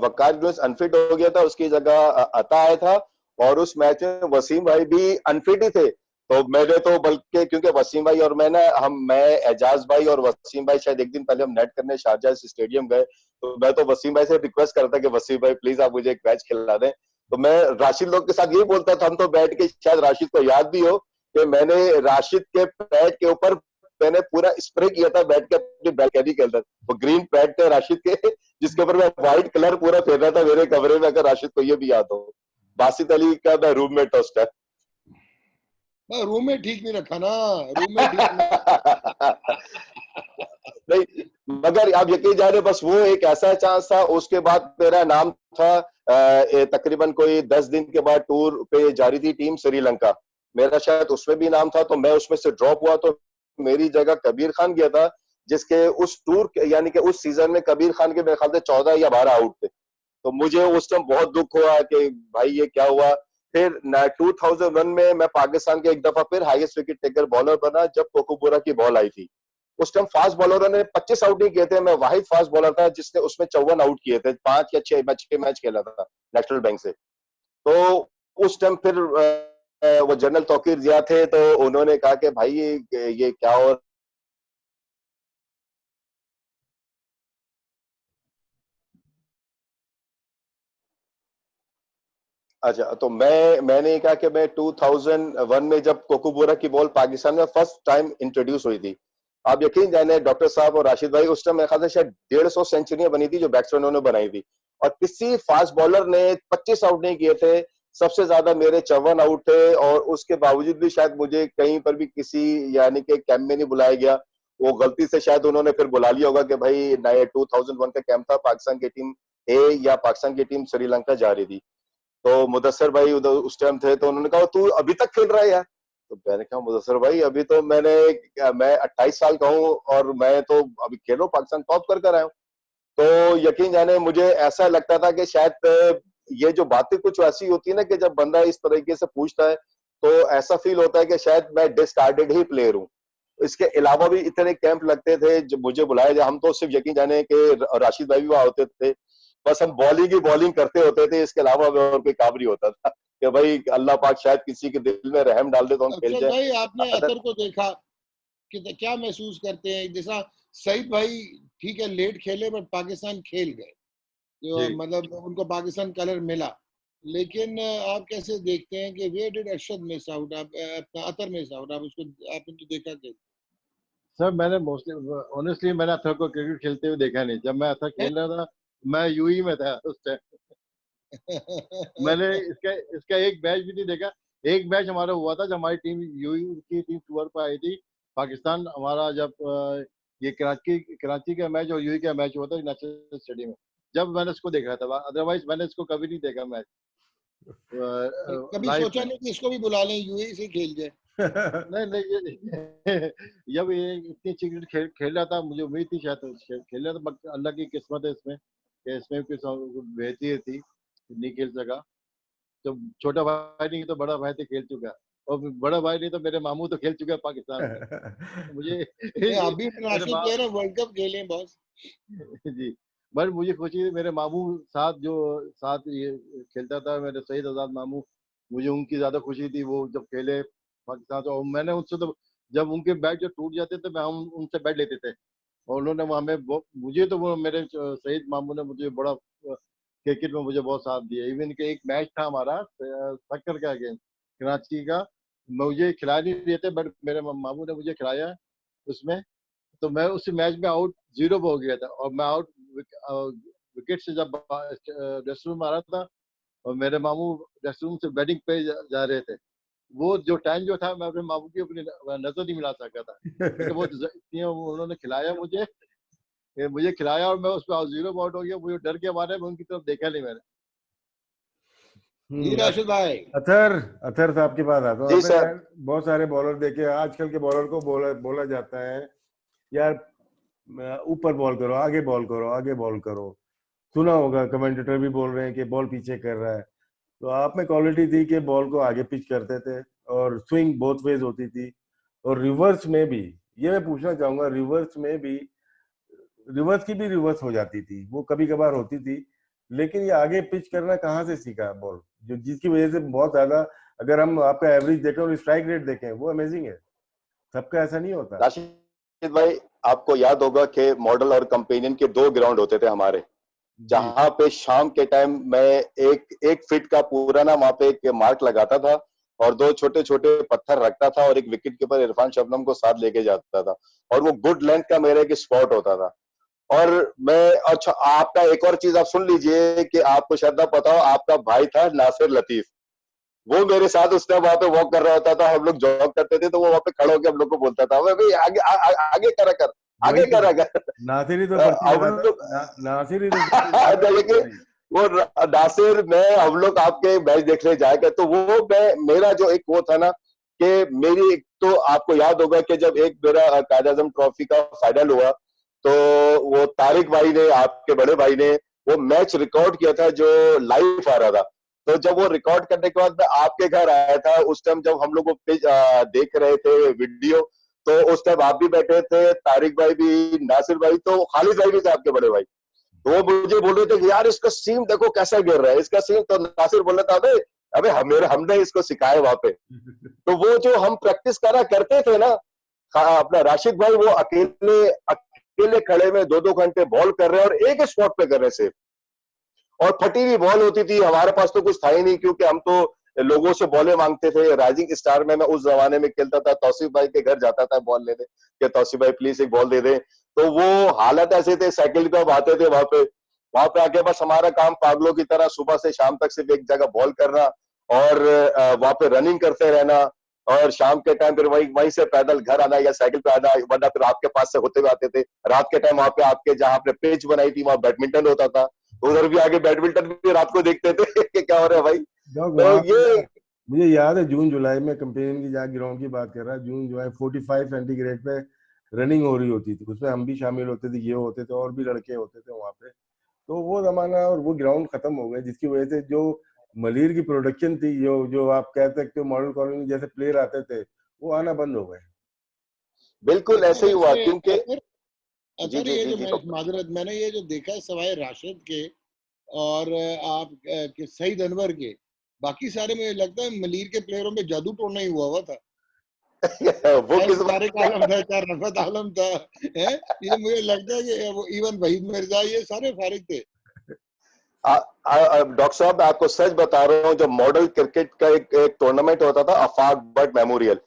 वकार यूनुस अनफिट हो गया था, उसकी जगह अता आया था। और उस मैच में वसीम भाई भी अनफिट ही थे। तो मैंने तो बल्कि, क्योंकि वसीम भाई और मैं एजाज भाई और वसीम भाई शायद एक दिन पहले हम नेट करने शारजा स्टेडियम गए, तो मैं तो वसीम भाई से रिक्वेस्ट करता कि वसीम भाई प्लीज आप मुझे एक मैच खिला दें। तो मैं राशिद लोग के साथ यही बोलता था, हम तो बैठ के, शायद राशिद को याद भी हो कि मैंने राशिद के पैड के ऊपर मैंने पूरा स्प्रे किया था बैठ के अपनी बैल्कनी के अंदर। वो ग्रीन पैड थे राशिद के, जिसके ऊपर मैं व्हाइट कलर पूरा फेर रहा था मेरे कमरे में, अगर राशिद को ये भी याद हो। बासित अली का मैं रूममेट था उस टाइम। रूम में ठीक नहीं रखा ना, रूम में ठीक नहीं। नहीं, मगर आप यकीन जाने, बस वो एक ऐसा चांस था। उसके बाद मेरा नाम था, तकरीबन कोई 10 दिन के बाद टूर पे जारी थी टीम श्रीलंका, मेरा शायद उसमें भी नाम था, तो मैं उसमें से ड्रॉप हुआ। तो मेरी जगह कबीर खान गया था, जिसके उस टूर यानी कि उस सीजन में कबीर खान के मेरे ख्याल से 14 या 12 आउट थे। तो मुझे उस टाइम बहुत दुख हुआ कि भाई ये क्या हुआ। फिर 2001 में मैं पाकिस्तान के एक दफा फिर हाईएस्ट विकेट टेकर बॉलर बना, जब कोकोबोरा की बॉल आई थी। उस टाइम फास्ट बॉलरों ने 25 आउट नहीं किए थे, मैं वाहिद फास्ट बॉलर था जिसने उसमें 54 आउट किए थे, 5 या 6 मैच खेला था नेशनल बैंक से। तो उस टाइम फिर वो जनरल तौकीर जिया थे, तो उन्होंने कहा कि भाई ये क्या हो। अच्छा, तो मैंने कहा कि मैं 2001 में जब कोकोबोरा की बॉल पाकिस्तान में फर्स्ट टाइम इंट्रोड्यूस हुई थी, आप यकीन जाने डॉक्टर साहब और राशिद भाई, उस टाइम मेरे ख्याल से शायद 150 सेंचुरियां बनी थी जो बैट्समैनों ने बनाई थी, और किसी फास्ट बॉलर ने 25 आउट नहीं किए थे। सबसे ज्यादा मेरे 54 आउट थे, और उसके बावजूद भी शायद मुझे कहीं पर भी किसी यानी कि कैंप में नहीं बुलाया गया। वो गलती से शायद उन्होंने फिर बुला लिया होगा कि भाई नए 2001 का कैंप था, पाकिस्तान की टीम ए या पाकिस्तान की टीम श्रीलंका जा रही थी। तो मुदस्सर भाई उधर उस टाइम थे, तो उन्होंने कहा तू अभी तक खेल रहा है यार। तो मैंने कहा मुदस्सर भाई अभी तो मैं 28 साल का हूँ, और मैं तो अभी खेल रहा हूँ, पाकिस्तान टॉप कर आया हूँ। तो यकीन जाने मुझे ऐसा लगता था कि शायद ये जो बातें कुछ ऐसी होती है ना, कि जब बंदा इस तरीके से पूछता है, तो ऐसा फील होता है कि शायद मैं डिस्कार्डेड ही प्लेयर हूँ। इसके अलावा भी इतने कैंप लगते थे जब मुझे बुलाया जाए, हम तो सिर्फ यकीन जाने के राशिद भाई भी वहां होते थे, बस हम बॉलिंग ही बॉलिंग करते होते थे, इसके अलावा और कोई काम नहीं होता था कि भाई अल्लाह पाक शायद किसी के दिल में रहम डाल दे तो हम खेल अफसर जाए। भाई, आपने अदर अतर को देखा कि क्या महसूस करते हैं? जैसा सईद भाई, ठीक है लेट खेले बट पाकिस्तान खेल गए, जो जी मतलब उनको पाकिस्तान कलर मिला, लेकिन आप कैसे देखते हैं कि where did Arshad miss out, आप अपना अतर मिस आउट, आप उसको आपने तो देखा कि सर, मैंने मोस्टली ऑनेस्टली मैंने अथर को क्रिकेट खेलते हुए देखा नहीं। जब मैं अथर खेल रहा था, मैं यूई में था उस टाइम। मैंने इसका इसका एक मैच भी नहीं देखा। एक मैच हमारा हुआ था जब हमारी टीम यूई की टीम टूर पर आई थी पाकिस्तान, हमारा जब ये कराची का मैच और यूई का मैच हुआ था नेशनल स्टेडियम में, जब मैंने इसको देखा था, अदरवाइज मैंने इसको कभी नहीं देखा मैच। कभी लाइफ सोचा में। नहीं कि इसको भी बुला लें, यूएई से खेल जाए? नहीं नहीं, ये जब ये इतनी अच्छी क्रिकेट खेल रहा था, मुझे उम्मीद थी शायद खेल रहा था, बट अल्लाह की किस्मत है इसमें कि इसमें कुछ बेहतरी थी, नहीं खेल सका। तो छोटा भाई नहीं तो बड़ा भाई तो खेल चुका, और बड़ा भाई नहीं तो मेरे मामू तो खेल चुका है पाकिस्तान में। तो मुझे नहीं, आप भी मेरे इंटरनेशनल माँ प्लेयर हैं, वर्ल्ड कप खेले बॉस। जी, बट मुझे खुशी है मेरे मामू साथ जो साथ ये खेलता था, मेरे सईद आजाद मामू, मुझे उनकी ज्यादा खुशी थी वो जब खेले पाकिस्तान से। और मैंने उनसे तो जब उनके बैट जो टूट जाते थे, मैं हम उनसे बैट लेते थे, और उन्होंने वो हमें मुझे तो वो मेरे सईद मामू ने मुझे बड़ा क्रिकेट में मुझे बहुत साथ दिया। इवन के एक मैच था हमारा सक्कर का अगेंस्ट कराची का, मुझे खिला नहीं रहे थे, बट मेरे मामू ने मुझे खिलाया उसमें। तो मैं उस मैच में आउट 0 पे हो गया था, और मैं आउट विकेट से जब ड्रेस रूम आ रहा था, और मेरे मामू ड्रेस रूम से बैटिंग पे जा रहे थे, वो जो टाइम जो था मैं अपने मामू की अपनी नजर नहीं मिला सका था, क्योंकि वो इतनी उन्होंने खिलाया मुझे, मुझे खिलाया, और मैं उस पर 0 पे आउट हो गया। मुझे डर के मारे में उनकी तरफ देखा नहीं मैंने। जी राशिद भाई। अथर अथर साहब के पास आता हूँ। जी आपने सर। शायद बहुत सारे बॉलर देखे, आजकल के बॉलर को बोला बोला जाता है यार ऊपर बॉल करो, आगे बॉल करो, आगे बॉल करो। सुना होगा कमेंटेटर भी बोल रहे हैं कि बॉल पीछे कर रहा है। तो आप में क्वालिटी थी कि बॉल को आगे पिच करते थे और स्विंग बोथ वेज होती थी, और रिवर्स में भी। ये मैं पूछना चाहूंगा, रिवर्स में भी, रिवर्स की भी रिवर्स हो जाती थी, वो कभी कभार होती थी। लेकिन ये आगे पिच करना कहाँ से सीखा बॉल, जो जिसकी वजह से बहुत ज्यादा, अगर हम आपका एवरेज देखें और स्ट्राइक रेट देखें, वो अमेजिंग है। सबका ऐसा नहीं होता। राशिद भाई, आपको याद होगा कि मॉडल और कंपेनियन के 2 ग्राउंड होते थे हमारे, जी जहां पे शाम के टाइम मैं एक फीट का पूरा ना वहां पे एक मार्क लगाता था, और 2 छोटे छोटे पत्थर रखता था, और एक विकेट कीपर इरफान शबनम को साथ लेके जाता था, और वो गुड लेंथ का मेरा एक स्पॉट होता था। और मैं, अच्छा आपका एक और चीज आप सुन लीजिए कि आपको शायद ना पता हो, आपका भाई था नासिर लतीफ, वो मेरे साथ उस टाइम वहां पे वॉक कर रहा होता था, हम लोग जॉग करते थे, तो वो वहां पे खड़ा होकर हम लोग को बोलता था, भाई आगे आगे करा कर, वही आगे तो, करा कर। नासिर ही तो पर्ची हम लगाता, लोग नासिर ही तो पर्ची लगाता था देखिए, पूरी। वो नासिर, मैं, हम लोग आपके मैच देखने जाएगा, तो वो मैं, मेरा जो एक वो था ना कि मेरी एक, तो आपको याद होगा कि जब एक मेरा कायद आजम ट्रॉफी का फाइनल हुआ, तो वो तारिक भाई ने, आपके बड़े भाई ने, वो मैच रिकॉर्ड किया था जो लाइव आ रहा था। तो जब वो रिकॉर्ड करने के बाद मैं आपके घर आया था, उस टाइम जब हम लोग वो देख रहे थे वीडियो, तो उस टाइम आप भी बैठे थे, तारिक भाई भी, नासिर भाई, तो खालिद भाई भी थे आपके बड़े भाई। तो वो मुझे बोल रहे थे कि यार इसका सीम देखो कैसा गिर रहा है, इसका सीम। तो नासिर बोल रहा था, अबे अबे हमने इसको सिखाया वहां पे। तो वो जो हम प्रैक्टिस करा करते थे ना, अपना राशिद भाई, वो अकेले अकेले खड़े में 2-2 घंटे बॉल कर रहे हैं, और एक स्पॉट पे कर रहे सिर्फ, और फटी हुई बॉल होती थी। हमारे पास तो कुछ था ही नहीं, क्योंकि हम तो लोगों से बॉलें मांगते थे। राइजिंग स्टार में मैं उस जमाने में खेलता था, तौसीफ भाई के घर जाता था बॉल लेने, कि तौसीफ भाई प्लीज एक बॉल दे दे। तो वो हालत ऐसे थे, साइकिल पे हम आते थे वहां पे आके बस हमारा काम पागलों की तरह सुबह से शाम तक सिर्फ एक जगह बॉल करना, और वहां पे रनिंग करते रहना, और शाम के टाइम फिर वहीं से पैदल घर आना या साइकिल पे आना, वरना फिर आपके पास से होते हुए आते थे। रात के टाइम वहां पे आपके जहाँ आपने पिच बनाई थी, वहां बैडमिंटन होता था, उधर भी आगे बैडमिंटन भी रात को देखते थे कि क्या हो रहा है भाई। डॉग तो वहां पे ना, ये मुझे याद है जून जुलाई में कंपेनियन की, जहाँ ग्राउंड की बात कर रहा है, जून जुलाई 45 सेंटीग्रेड पे रनिंग हो रही होती थी, उसमें हम भी शामिल होते थे, ये होते थे और भी लड़के होते थे वहां पे। तो वो जमाना और वो ग्राउंड खत्म हो गए, जिसकी वजह से जो मलिर की प्रोडक्शन थी, जो जो आप कह सकते हो मॉडल कॉलोनी जैसे प्लेयर आते थे, वो आना बंद हो गए। बिल्कुल अच्छा ऐसे ही हुआ, वैसे क्योंकि अतर, जी अतर जी ये जी जो जी मैं माजरत, मैंने ये जो देखा है सवाए राशिद के और आप के सईद अनवर के, बाकी सारे मुझे लगता है मलीर के प्लेयरों में जादू टोना ही हुआ था। वो चाहे किस वो तारिक आलम था, चाहे रफत आलम था, है, ये मुझे लगता है कि वो इवन वहीद मिर्जा, ये सारे फारिग थे। डॉक्टर साहब, मैं आपको सच बता रहा हूँ, जो मॉडल क्रिकेट का एक टूर्नामेंट होता था, आफाक बर्ड मेमोरियल,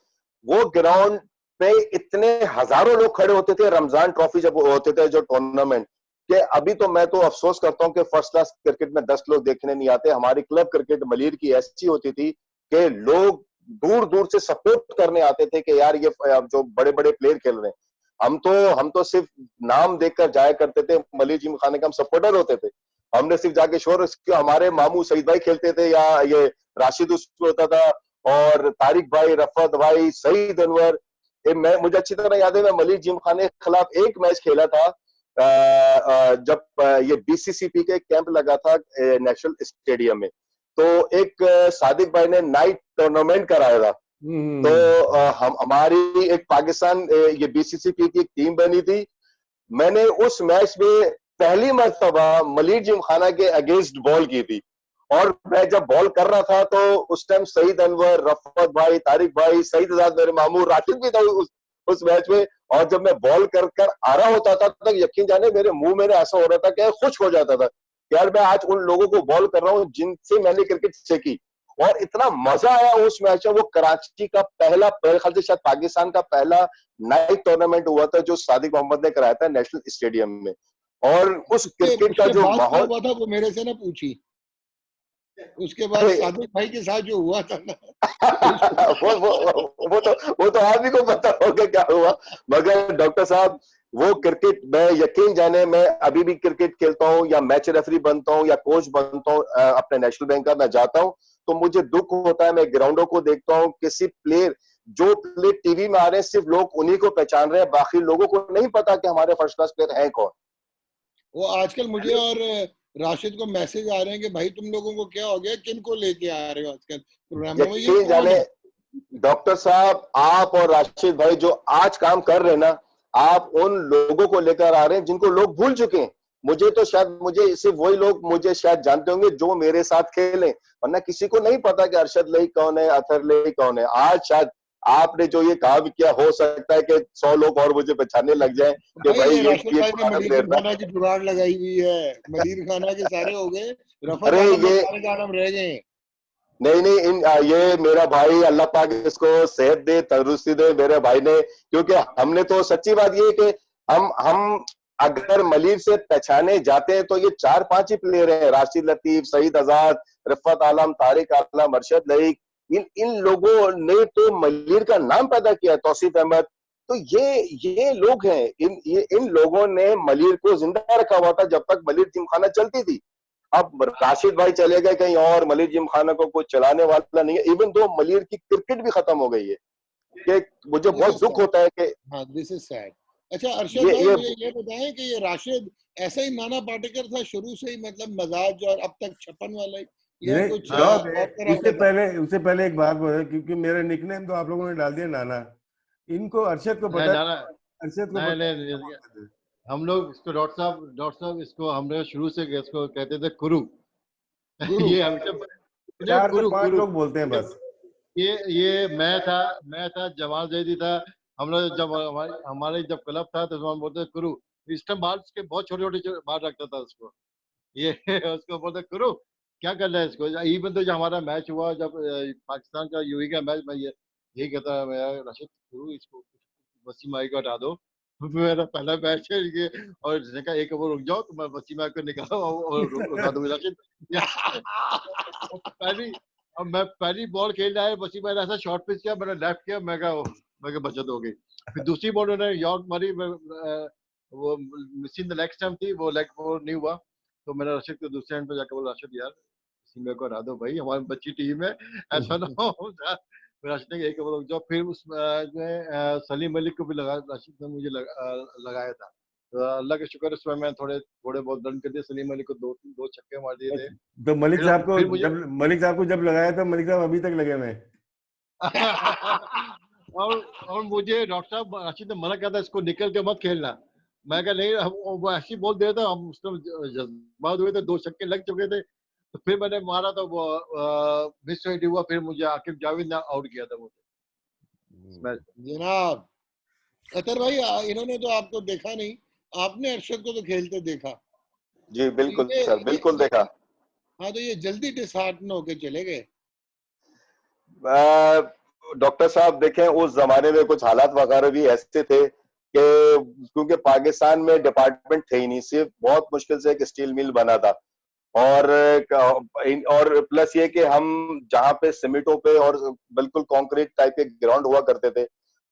वो ग्राउंड पे इतने हजारों लोग खड़े होते थे, रमजान ट्रॉफी जब होते थे जो टूर्नामेंट, कि अभी तो मैं तो अफसोस करता हूँ कि फर्स्ट क्लास क्रिकेट में 10 लोग देखने नहीं आते। हमारी क्लब क्रिकेट मलीर की ऐसी होती थी कि लोग दूर दूर से सपोर्ट करने आते थे कि यार ये जो बड़े बड़े प्लेयर खेल रहे हैं। हम तो सिर्फ नाम देखकर जाया करते थे, मलीर जिम खाने के हम सपोर्टर होते थे। हमने सिर्फ जाके शोर, हमारे मामू सईद भाई खेलते थे या ये राशिद उसमें होता था, और तारिक भाई, रफत भाई, सईद अनवर। मैं मुझे अच्छी तरह याद है, मैं मलिक जिमखाने के खिलाफ एक मैच खेला था जब ये बीसीसीपी के कैंप लगा था नेशनल स्टेडियम में। तो एक सादिक भाई ने नाइट टूर्नामेंट कराया था। तो हम हमारी एक पाकिस्तान ये बीसीसीपी की एक टीम बनी थी। मैंने उस मैच में पहली मर्तबा मलिक जिमखाना के अगेंस्ट बॉल की थी, और मैं जब बॉल कर रहा था तो उस टाइम सईद अनवर, रफत भाई, तारिक भाई, सईद आजाद, मेरे मामू राशिद भी था उस मैच में। और जब मैं बॉल कर कर आ रहा होता था तो यकीन जाने मेरे मुंह में ऐसा हो रहा था कि खुश हो जाता था, यार मैं आज उन लोगों को बॉल कर रहा हूँ जिनसे मैंने क्रिकेट सीखी। और इतना मजा आया उस मैच में। वो कराची का पहला, मेरे ख्याल से शायद पाकिस्तान का पहला नाइट टूर्नामेंट हुआ था जो सादिक मोहम्मद ने कराया था नेशनल स्टेडियम में। और उस क्रिकेट का जो माहौल हुआ था वो मेरे से ना पूछी। उसके बाद सादिक भाई के साथ जो हुआ था ना वो तो आप ही को पता होगा क्या हुआ। मगर डॉक्टर साहब, वो क्रिकेट, मैं यकीन जाने, मैं अभी भी क्रिकेट खेलता हूँ या मैच रेफरी बनता हूँ या कोच बनता हूँ अपने नेशनल बैंक का, मैं जाता हूँ तो मुझे दुख होता है। मैं ग्राउंडों को देखता हूँ, किसी प्लेयर, जो प्लेयर टीवी में आ रहे हैं सिर्फ लोग उन्हीं को पहचान रहे हैं, बाकी लोगों को नहीं पता कि हमारे फर्स्ट क्लास प्लेयर हैं कौन। वो आजकल मुझे और राशिद को मैसेज आ रहे हैं कि भाई तुम लोगों को क्या हो गया, किन को लेके आ रहे हो आजकल प्रोग्रामों में? यकीन जाने डॉक्टर साहब, आप और राशिद भाई जो आज काम कर रहे हैं ना, आप उन लोगों को लेकर आ रहे हैं जिनको लोग भूल चुके हैं। मुझे तो शायद, मुझे सिर्फ वही लोग मुझे शायद जानते होंगे जो मेरे साथ खेले, वरना किसी को नहीं पता कि अरशद लई कौन है, अतहर लई कौन है। आज शायद आपने जो ये काम किया, हो सकता है कि 100 लोग और मुझे पहचानने लग जाए कि भाई ये मलिर खाना की जुगाड़ लगाई हुई है। मलिर खाना के सारे हो गए, रफत अरे आलम ये सारे आलम रह गए। नहीं, ये मेरा भाई, अल्लाह पाक इसको सेहत दे, तंदुरुस्ती दे मेरे भाई ने। क्योंकि हमने तो, सच्ची बात ये है कि हम अगर मलिर से पहचाने जाते हैं तो ये 4-5 ही प्लेयर हैं, राशिद लतीफ, सईद आजाद, रफत आलम, तारिक आलम, अरशद लईक। इन लोगों ने तो मलिर का नाम पैदा किया, तौसीफ अहमद। तो ये लोग हैं, इन लोगों ने मलिर को जिंदा रखा हुआ था जब तक मलिर जिमखाना चलती थी। अब राशिद भाई चले गए कहीं और, मलिर जिमखाना को कोई चलाने वाला नहीं है। इवन दो मलिर की क्रिकेट भी खत्म हो गई है, कि मुझे बहुत दुख होता है कि हाँ, दिस इज सैड। अच्छा अरशद भाई, मुझे ये बताएं कि ये राशिद ऐसा ही नाना पाटेकर था शुरू से ही, मतलब मजाज, और अब तक छप्पन वाला ही, या कुछ उससे पहले एक बात बोले, क्योंकि मेरा निकनेम तो आप लोगों ने डाल दिया नाना। इनको अरशद को पता है, अरशद को हम लोग इसको डॉक्टर साहब इसको हमने शुरू से इसको कहते थे कुरु। ये हमेशा 4 से 5 लोग बोलते हैं बस। ये मैं था, जमाल जैदी था। हम लोग जब हमारे जब क्लब था तो हम बोलते कुरु। इस टाइम बाल के बहुत छोटे बाल रखता था उसको, ये उसको बोलते कुरु, क्या कर रहा है इसको। इवन तो जब हमारा मैच हुआ, जब पाकिस्तान का यूएई का मैच, मैं ये कहता है राशिद कुरु, इसको वसीम भाई को हटा दो, मेरा पहला मैच है ये। और जिसने कहा एक ओवर रुक जाओ तो मैं वसीम भाई को निकाला और उठा दूंगा राशिद। मैं पहली बॉल खेल रहा है, वसीम भाई ने ऐसा शॉर्ट पिच किया, मैंने लेफ्ट किया, मैं कहा बचत हो गई। फिर दूसरी बॉल उन्होंने यॉर्क मारी, वो मिसिंग द लेग स्टंप थी, वो लेग फोर नहीं हुआ। तो मैंने राशिद को दूसरे एंड पे जाकर बोला, राशिद यार वसीम को हटा दो भाई, हमारी बच्ची टीम है, ऐसा ना हो। राशिद ने एक ओवर रुक जाओ। फिर उसमें सलीम मलिक को भी राशिद ने मुझे लगाया था। तो अल्लाह का शुक्र, उसमें मैं थोड़े बहुत रन कर दिए। सलीम मलिक को दो छक्के मार दिए थे। तो मलिक साहब को जब लगाया था, मलिक साहब अभी तक लगे हुए और मुझे डॉक्टर साहब राशिद ने मना किया था, इसको निकल के मत खेलना। मैं कहा नहीं, वो ऐसी बोल दिया था, हम उसमें जज्बात हुए थे, 2 छक्के लग चुके थे। तो फिर मैंने मारा तो वो मिस हुआ, फिर मुझे आकिब जावेद ने आउट किया था मुझे। जनाब अतर भाई, इन्होंने तो आपको देखा नहीं, आपने अरशद को तो खेलते देखा। जी बिल्कुल सर, बिल्कुल देखा। हाँ, तो ये जल्दी डिसहार्टन होके चले गए। डॉक्टर साहब देखें, उस जमाने में कुछ हालात वगैरह भी ऐसे थे कि क्योंकि पाकिस्तान में डिपार्टमेंट थे ही नहीं, सिर्फ बहुत मुश्किल से एक स्टील मिल बना था। और प्लस ये कि हम जहाँ पे सीमेंटों पे और बिल्कुल कंक्रीट टाइप के ग्राउंड हुआ करते थे,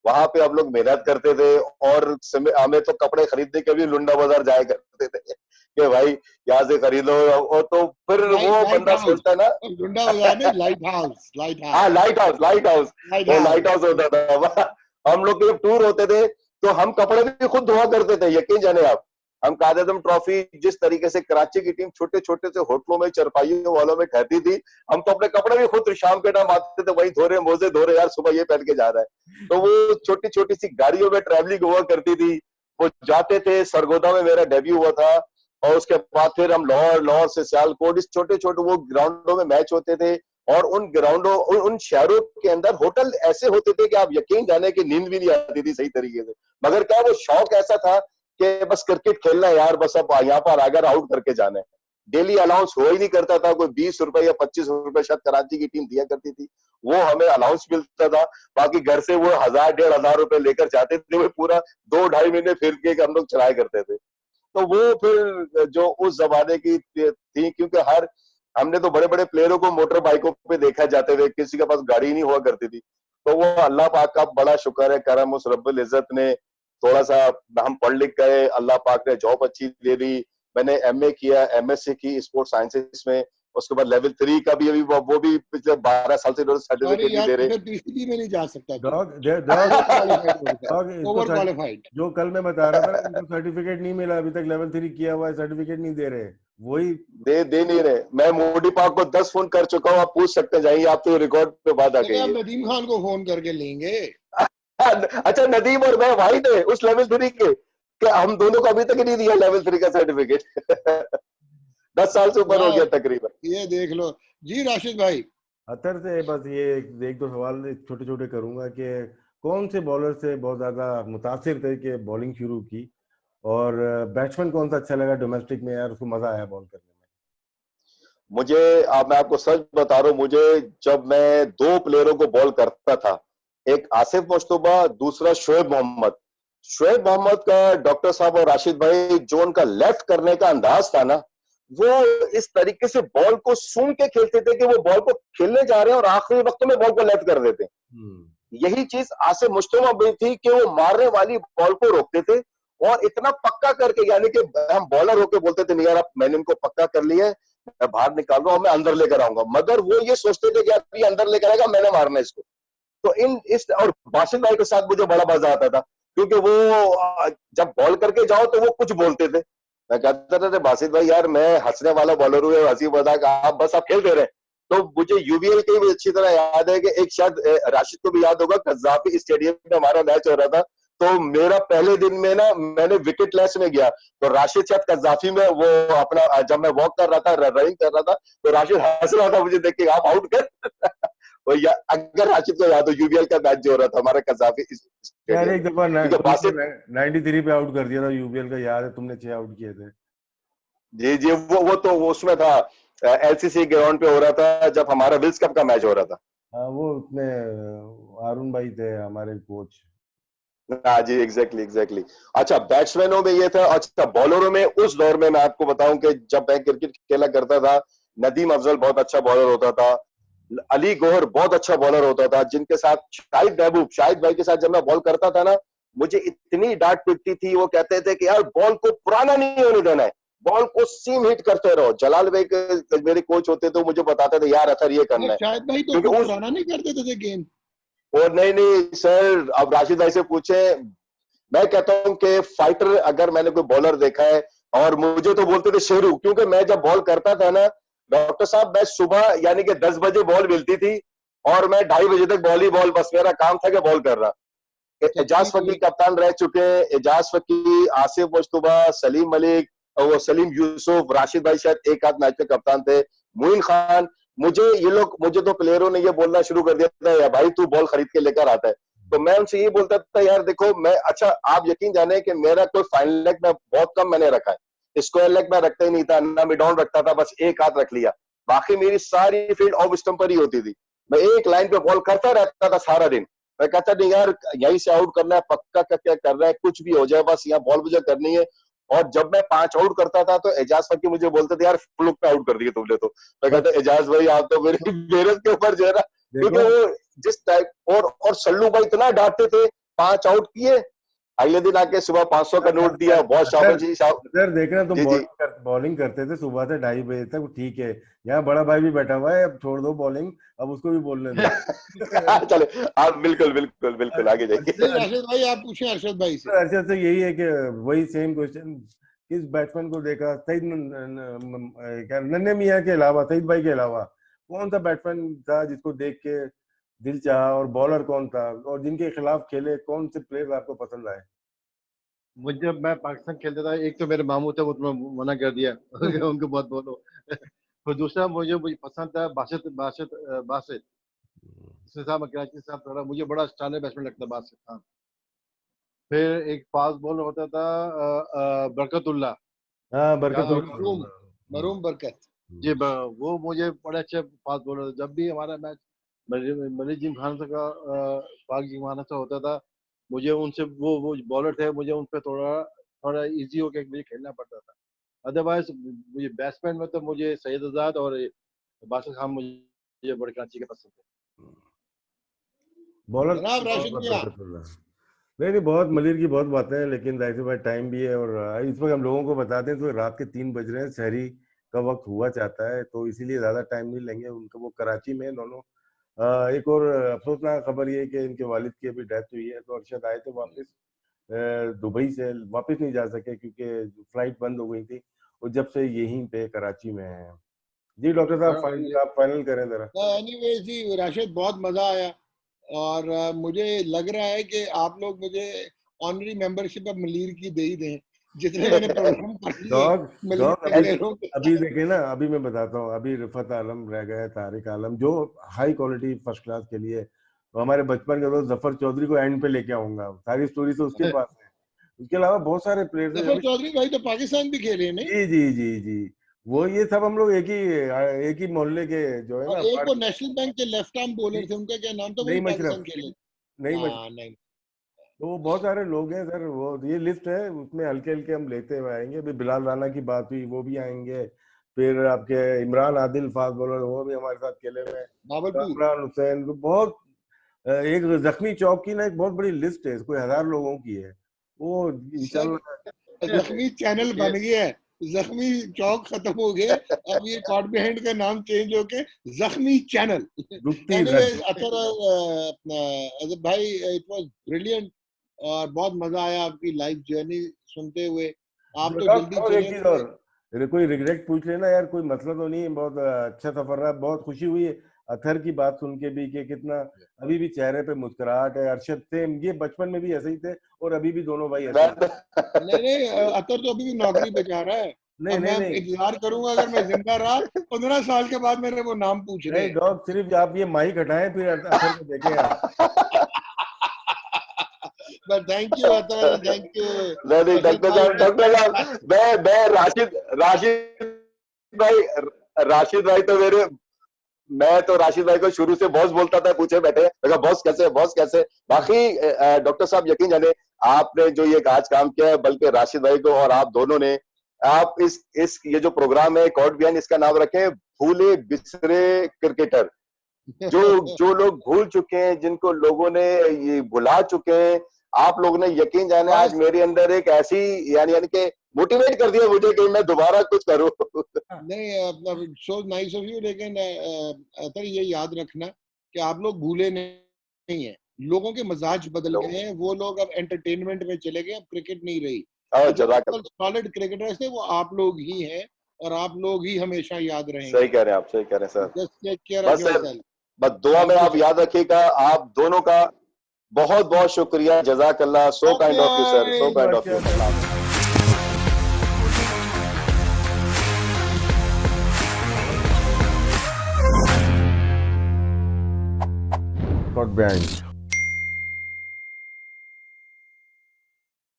वहां पे हम लोग मेहनत करते थे और हमें तो कपड़े खरीदने के भी लुंडा बाजार जाया करते थे कि भाई यहाँ से खरीदो। और तो फिर लाइट वो लाइट बंदा हाउस, सोचता है ना। गुंडा बाजार नहीं, लाइट हाउस, लाइट हाँ, house, light house, light house, light वो हाउस। लाइट हाउस होता था हम लोग के टूर होते थे तो हम कपड़े भी खुद धोआ करते थे, यकीन जाने आप। हम कायदे आजम ट्रॉफी जिस तरीके से कराची की टीम छोटे छोटे से होटलों में चरपाइयों वालों में ठहरती थी, हम तो अपने कपड़े भी खुद शाम के टाइम आते थे, वही धो रहे मोजे धो रहे यार, सुबह ये पहन के जा रहा है। तो वो छोटी छोटी सी गाड़ियों में ट्रैवलिंग हुआ करती थी, वो जाते थे। सरगोदा में मेरा डेब्यू हुआ था और उसके बाद फिर हम लाहौर, लाहौर से सियालकोट, इस छोटे छोटे वो ग्राउंडों में मैच होते थे। और उन ग्राउंडों उन शहरों के अंदर होटल ऐसे होते थे कि आप यकीन जाने की नींद भी नहीं आती थी सही तरीके से। मगर क्या वो शौक ऐसा था कि बस क्रिकेट खेलना है यार, बस अब यहाँ पर आकर आउट करके जाना है। डेली अलाउंस हो ही नहीं करता था, कोई 20 रुपए या 25 रुपए शायद कराची की टीम दिया करती थी, वो हमें अलाउंस मिलता था। बाकी घर से वो 1000-1500 रुपए लेकर जाते थे, वो पूरा 2-2.5 महीने फिर के हम लोग चलाया करते थे। तो वो फिर जो उस जमाने की थी, क्योंकि हर हमने तो बड़े बड़े प्लेयरों को मोटर बाइकों पे देखा जाते थे, किसी के पास गाड़ी नहीं हुआ करती थी। तो वो अल्लाह पाक का बड़ा शुक्र है, करम उस रब्बुल इज्जत ने, थोड़ा सा हम पढ़ लिख गए, अल्लाह पाक ने जॉब अच्छी दे दी। मैंने एमए किया, एमएससी की स्पोर्ट्स साइंसेस में। उसके बाद लेवल 3 का भी अभी वो भी पिछले 12 साल से सॉरी सर्टिफिकेट नहीं यार, दे तो रहे। फिर पीसीबी में नहीं जा सकता तू, डॉग डॉग ओवर क्वालिफाइड हो गया, डॉग इसको ओवर क्वालिफाइड। जो कल मैं बता रहा था ना, इनको सर्टिफिकेट नहीं मिला अभी तक, लेवल 3 किया हुआ है, सर्टिफिकेट नहीं दे रहे। वही दे नहीं रहे। मैं मोदी पाक को 10 फोन कर चुका हूँ, आप पूछ सकते हैं, जाइए, आप तो रिकॉर्ड पे बात आ चले गई आप है। नदीम खान को फोन करके लेंगे। अच्छा, नदीम और मैं भाई थे उस लेवल 3 के, क्या हम दोनों को अभी तक नहीं दिया लेवल 3 का सर्टिफिकेट 10 साल से ऊपर हो गया यार तकरीबन। ये देख लो जी राशिद भाई। अतर से बस ये एक दो सवाल छोटे छोटे करूंगा कि कौन से बॉलर से बहुत ज्यादा मुतासिर थे कि बॉलिंग शुरू की, और बैट्समैन कौन सा अच्छा लगा डोमेस्टिक में यार, उसको मजा आया बॉल करने मुझे मैं आपको सच बता रहा हूँ, मुझे जब मैं 2 प्लेयरों को बॉल करता था, एक आसिफ मुश्तबा, दूसरा शोएब मोहम्मद। शोएब मोहम्मद का डॉक्टर साहब और राशिद भाई जो उनका लेफ्ट करने का अंदाज था ना, वो इस तरीके से बॉल को सूंघ के खेलते थे कि वो बॉल को खेलने जा रहे हैं और आखिरी वक्त में बॉल को लेफ्ट कर देते। में। यही चीज आसिफ मुश्तबा में थी कि वो मारने वाली बॉल को रोकते थे और इतना पक्का करके, यानी कि हम बॉलर होके बोलते थे नहीं यार, अब मैंने इनको पक्का कर लिया है, मैं बाहर निकाल रहा हूं, मैं अंदर लेकर आऊंगा। मगर वो ये सोचते थे कि यार ये अंदर लेकर आएगा, मैंने मारना है इसको। तो इन इस और बाशिद भाई के साथ मुझे बड़ा मजा आता था, क्योंकि वो जब बॉल करके जाओ तो वो कुछ बोलते थे। मैं कहता था बाशिद भाई यार, मैं हंसने वाला बॉलर हूँ, हंसी मजाक, आप बस आप खेलते रहे। तो मुझे यूबीएल की भी अच्छी तरह याद है कि एक शायद राशिद को भी याद होगा, कज़ाफी स्टेडियम में हमारा मैच हो रहा था। तो मेरा पहले दिन में ना, मैंने विकेट लेस में गया, तो राशिद शायद कज़ाफी में वो अपना, जब मैं वॉक कर रहा था, रनिंग कर रहा था, तो राशिद हंस रहा था मुझे देख के, आप आउट कर अगर राशिद को याद हो, यूबीएल का मैच जो हो रहा था हमारा कज़ाफी यार स्टेडियम एक में, दफा क्योंकि तुमको बासित 93 पे आउट कर दिया था यूबीएल का, याद है? तुमने 6 आउट किए थे। जी जी, वो तो वो उसमें था, एलसीसी ग्राउंड पे हो रहा था जब हमारा विल्स कप का मैच हो रहा था। हाँ, वो उसमें अरुण भाई थे हमारे कोच। हाँ जी, एग्जैक्टली एग्जैक्टली। अच्छा, बैट्समैनों में ये था। अच्छा, बॉलरों में उस दौर में मैं आपको बताऊं कि जब मैं क्रिकेट खेला करता था, नदीम अफजल बहुत अच्छा बॉलर होता था, अली गौहर बहुत अच्छा बॉलर होता था, जिनके साथ शाहिद भाई के साथ जब मैं बॉल करता था ना, मुझे इतनी डांट पिटती थी। वो कहते थे कि यार बॉल को पुराना नहीं होने देना है, बॉल को सीम हिट करते रहो। जलाल भाई के मेरे कोच होते तो मुझे बताते थे यार अतर ये करना है, शायद भाई तो क्योंकि को उस पुराना नहीं कर देते थे गेंद। और नहीं नहीं सर, अब राशिद भाई से पूछे। मैं कहता हूं कि फाइटर, अगर मैंने कोई बॉलर देखा है, और मुझे तो बोलते थे शेरू, क्योंकि मैं जब बॉल करता था ना डॉक्टर साहब, मैं सुबह यानी कि 10 बजे बॉल मिलती थी और मैं 2:30 बजे तक बॉलीबॉल, बस मेरा काम था कि बॉल कर रहा। अच्छा एजाज ठीक फकीर है। कप्तान रह चुके हैं, एजाज फकीर, आसिफ मुश्तबा, सलीम मलिक, और वो सलीम यूसुफ, राशिद भाई शायद एक आध मैच में कप्तान थे, मोइन खान। मुझे तो प्लेयरों ने ये बोलना शुरू कर दिया था, या भाई तू बॉल खरीद के लेकर आता है। तो मैं उनसे ये बोलता था यार देखो, मैं, अच्छा आप यकीन जाने कि मेरा कोई फाइनल लेग में बहुत कम मैंने रखा है, स्क्वायर लेग में रखता ही नहीं था, ना मिड ऑन रखता था, बस एक हाथ रख लिया। बाकी मेरी सारी फील्ड ऑफ स्टंप पर ही होती थी। मैं एक लाइन पे बॉल करता रहता था सारा दिन। मैं कहता नहीं यार, यहीं से आउट करना है, पक्का क्या कर रहा है, कुछ भी हो जाए, बस यहाँ बॉल मुझे करनी है। और जब मैं 5 आउट करता था तो एजाज फकीर मुझे बोलते थे यार फ्लुक पे आउट कर दिए तुमने तो। मैं बस कहता एजाज भाई आप तो मेरी मेहनत के ऊपर जो है ना, क्योंकि देखो, वो जिस टाइप, और सल्लू भाई इतना डांटते थे, 5 आउट किए, अगले दिन आके सुबह 500 का नोट दिया, बहुत शाबाश जी साहब। सर देख रहे हैं, जी जी तुम बॉलिंग करते थे सुबह से 2:30 बजे तक, ठीक है। यहाँ बड़ा भाई भी बैठा हुआ है, अब छोड़ दो बॉलिंग, अब उसको भी बोलने दो। चले आप बिल्कुल बिल्कुल बिल्कुल आगे जाइए। नहीं राशिद भाई, आप पूछें अरशद भाई से। अर्शद से यही है कि वही सेम क्वेश्चन, किस बैट्समैन को देखा सईद क्या नन्हे मियां के अलावा, सईद भाई के अलावा कौन सा बैट्समैन था जिसको देख के दिल चाहा, और बॉलर कौन था, और जिनके खिलाफ खेले कौन से प्लेयर आपको पसंद आए? मुझे, मैं पाकिस्तान खेलता था, एक तो मेरे मामू थे, वो तो मैं मना कर दिया उनको बहुत बोलो। फिर दूसरा मुझे मुझे पसंद था बासित बासित बासित साहब, कराची साहब, थोड़ा मुझे बड़ा स्टाइलिश बैट्समैन लगता बासित खान। फिर एक फास्ट बॉलर होता था बरकतुल्लाह। हाँ, मरूम बरकत। मरूम बरकत। जी वो मुझे बड़े अच्छे फास्ट बॉलर। जब भी हमारा मैच मलिक जिम खान से का पाक जिम खान से होता था, मुझे उनसे वो बॉलर थे, मुझे उन पर थोड़ा थोड़ा इजी होकर मुझे खेलना पड़ता था। अदरवाइज मुझे बैट्समैन में तो मुझे सैयद आजाद और बासित खान मुझे बड़े कराची के पसंद थे। बॉलर जनाब राशिद मियां। नहीं नहीं, बहुत मलिर की बहुत बातें हैं, लेकिन जाहिर सी बात टाइम भी है, और इस वक्त हम लोगों को बताते हैं तो रात के 3 बज रहे हैं, शहरी का वक्त हुआ चाहता है, तो इसीलिए ज्यादा टाइम नहीं लेंगे उनका। वो कराची में हैं दोनों। एक और अफसोसनाक खबर ये है कि इनके वालिद की अभी डेथ हुई है। तो अरशद आए थे वापस दुबई से, वापस नहीं जा सके क्योंकि फ्लाइट बंद हो गई थी, और जब से यहीं पे कराची में है। जी डॉक्टर साहब, आप फाइनल करें जरा। एनीवेज जी राशिद, बहुत मजा आया, और मुझे लग रहा है कि आप लोग मुझे ऑनरी मेंबरशिप अब मलीर की दे ही दें, जितने मैंने प्रोग्राम कर लिए डॉग मलीर डॉग के प्लेयरों के। अभी देखे ना, अभी मैं बताता हूँ, अभी रिफत आलम रह गए, तारिक आलम, जो हाई क्वालिटी फर्स्ट क्लास के लिए। तो हमारे बचपन के दोस्त जफर चौधरी को एंड पे लेके आऊंगा, सारी स्टोरी तो उसके पास है। उसके अलावा बहुत सारे प्लेयर्स हैं जफर चौधरी भाई तो पाकिस्तान भी खेले हैं, नहीं? जी जी जी जी, वो ये सब हम लोग एक ही मोहल्ले के जो है और ना, एक वो नेशनल बैंक के लेफ्ट आर्म बॉलर थे, उनका क्या नाम था, वो नई भी मशरफ, पाकिस्तान खेले। नई मशरफ। हाँ नहीं। तो वो बहुत सारे लोग हैं सर, वो ये लिस्ट है, उसमें हल्के हल्के हम लेते हुए आएंगे। अभी बिलाल राणा की बात हुई, वो भी आएंगे। फिर आपके इमरान आदिल फास्ट बॉलर, वो भी हमारे साथ खेले हुए हैं। बाबरपुर। इमरान हुसैन, तो बहुत एक जख्मी चौक की ना एक बहुत बड़ी लिस्ट है, कोई 1000 लोगों की है वो, सर इंशाल्लाह। जख्मी चैनल बन गया है, जख्मी चौक खत्म हो गए, अब ये कॉट बिहाइंड का नाम चेंज होके जख्मी चैनल। दुखती एनीवेज अतर अजब भाई, इट वाज ब्रिलियंट, और बहुत मजा आया आपकी लाइफ जर्नी सुनते हुए। आप तो जल्दी और एक चले चीज गए। और, कोई रिग्रेट पूछ लेना यार, कोई मसला तो नहीं है, बहुत अच्छा सफर रहा, बहुत खुशी हुई है अथर की बात सुन के भी, कि कितना अभी भी चेहरे पे मुस्कुराहट है। अरशद थे, ये बचपन में भी ऐसे ही थे, और अभी भी दोनों भाई ऐसे ही हैं। नहीं नहीं, अतर तो अभी भी नौकरी पे जा रहा है। नहीं अब नहीं मैं नहीं इंतजार करूंगा, अगर मैं जिंदा रहा 15 साल के बाद मेरे वो नाम पूछने नहीं हैं। डॉग, सिर्फ आप ये माइक हटाएं, फिर अथर को देखें आप। But thank you Athar, thank you नहीं नहीं अरशद डॉक्टर साहब, भाई। मैं राशिद भाई, राशिद भाई तो मेरे, मैं तो राशिद भाई को शुरू से बॉस बोलता था, पूछे बैठे, मैं बॉस कैसे, बॉस कैसे। बाकी डॉक्टर साहब यकीन जाने, आपने जो ये आज काम किया है, बल्कि राशिद भाई को और आप दोनों ने, आप इस ये जो प्रोग्राम है कॉट बिहाइंड, इसका नाम रखें भूले बिसरे क्रिकेटर। जो जो लोग भूल चुके हैं, जिनको लोगों ने ये भुला चुके हैं, आप लोगों ने यकीन जाने आज मेरे अंदर एक ऐसी यानी कि मोटिवेट कर दिया मुझे कि मैं दोबारा कुछ करूं। नहीं, सो नाइस ऑफ यू, लेकिन अतर ये याद रखना कि आप लोग भूले नहीं है, लोगों के मजाज बदल गए हैं, वो लोग अब एंटरटेनमेंट में चले गए, अब क्रिकेट नहीं रही। जो सॉलिड क्रिकेटर्स थे वो आप लोग ही हैं, और आप लोग ही हमेशा याद रहेंगे। सही कह रहे हैं आप, सही कह रहे हैं sir. Just take care of yourself. बस दुआ में आप याद रखिएगा। आप दोनों का बहुत बहुत शुक्रिया, जज़ाकल्लाह, so kind of you sir, so kind of you. Caught behind.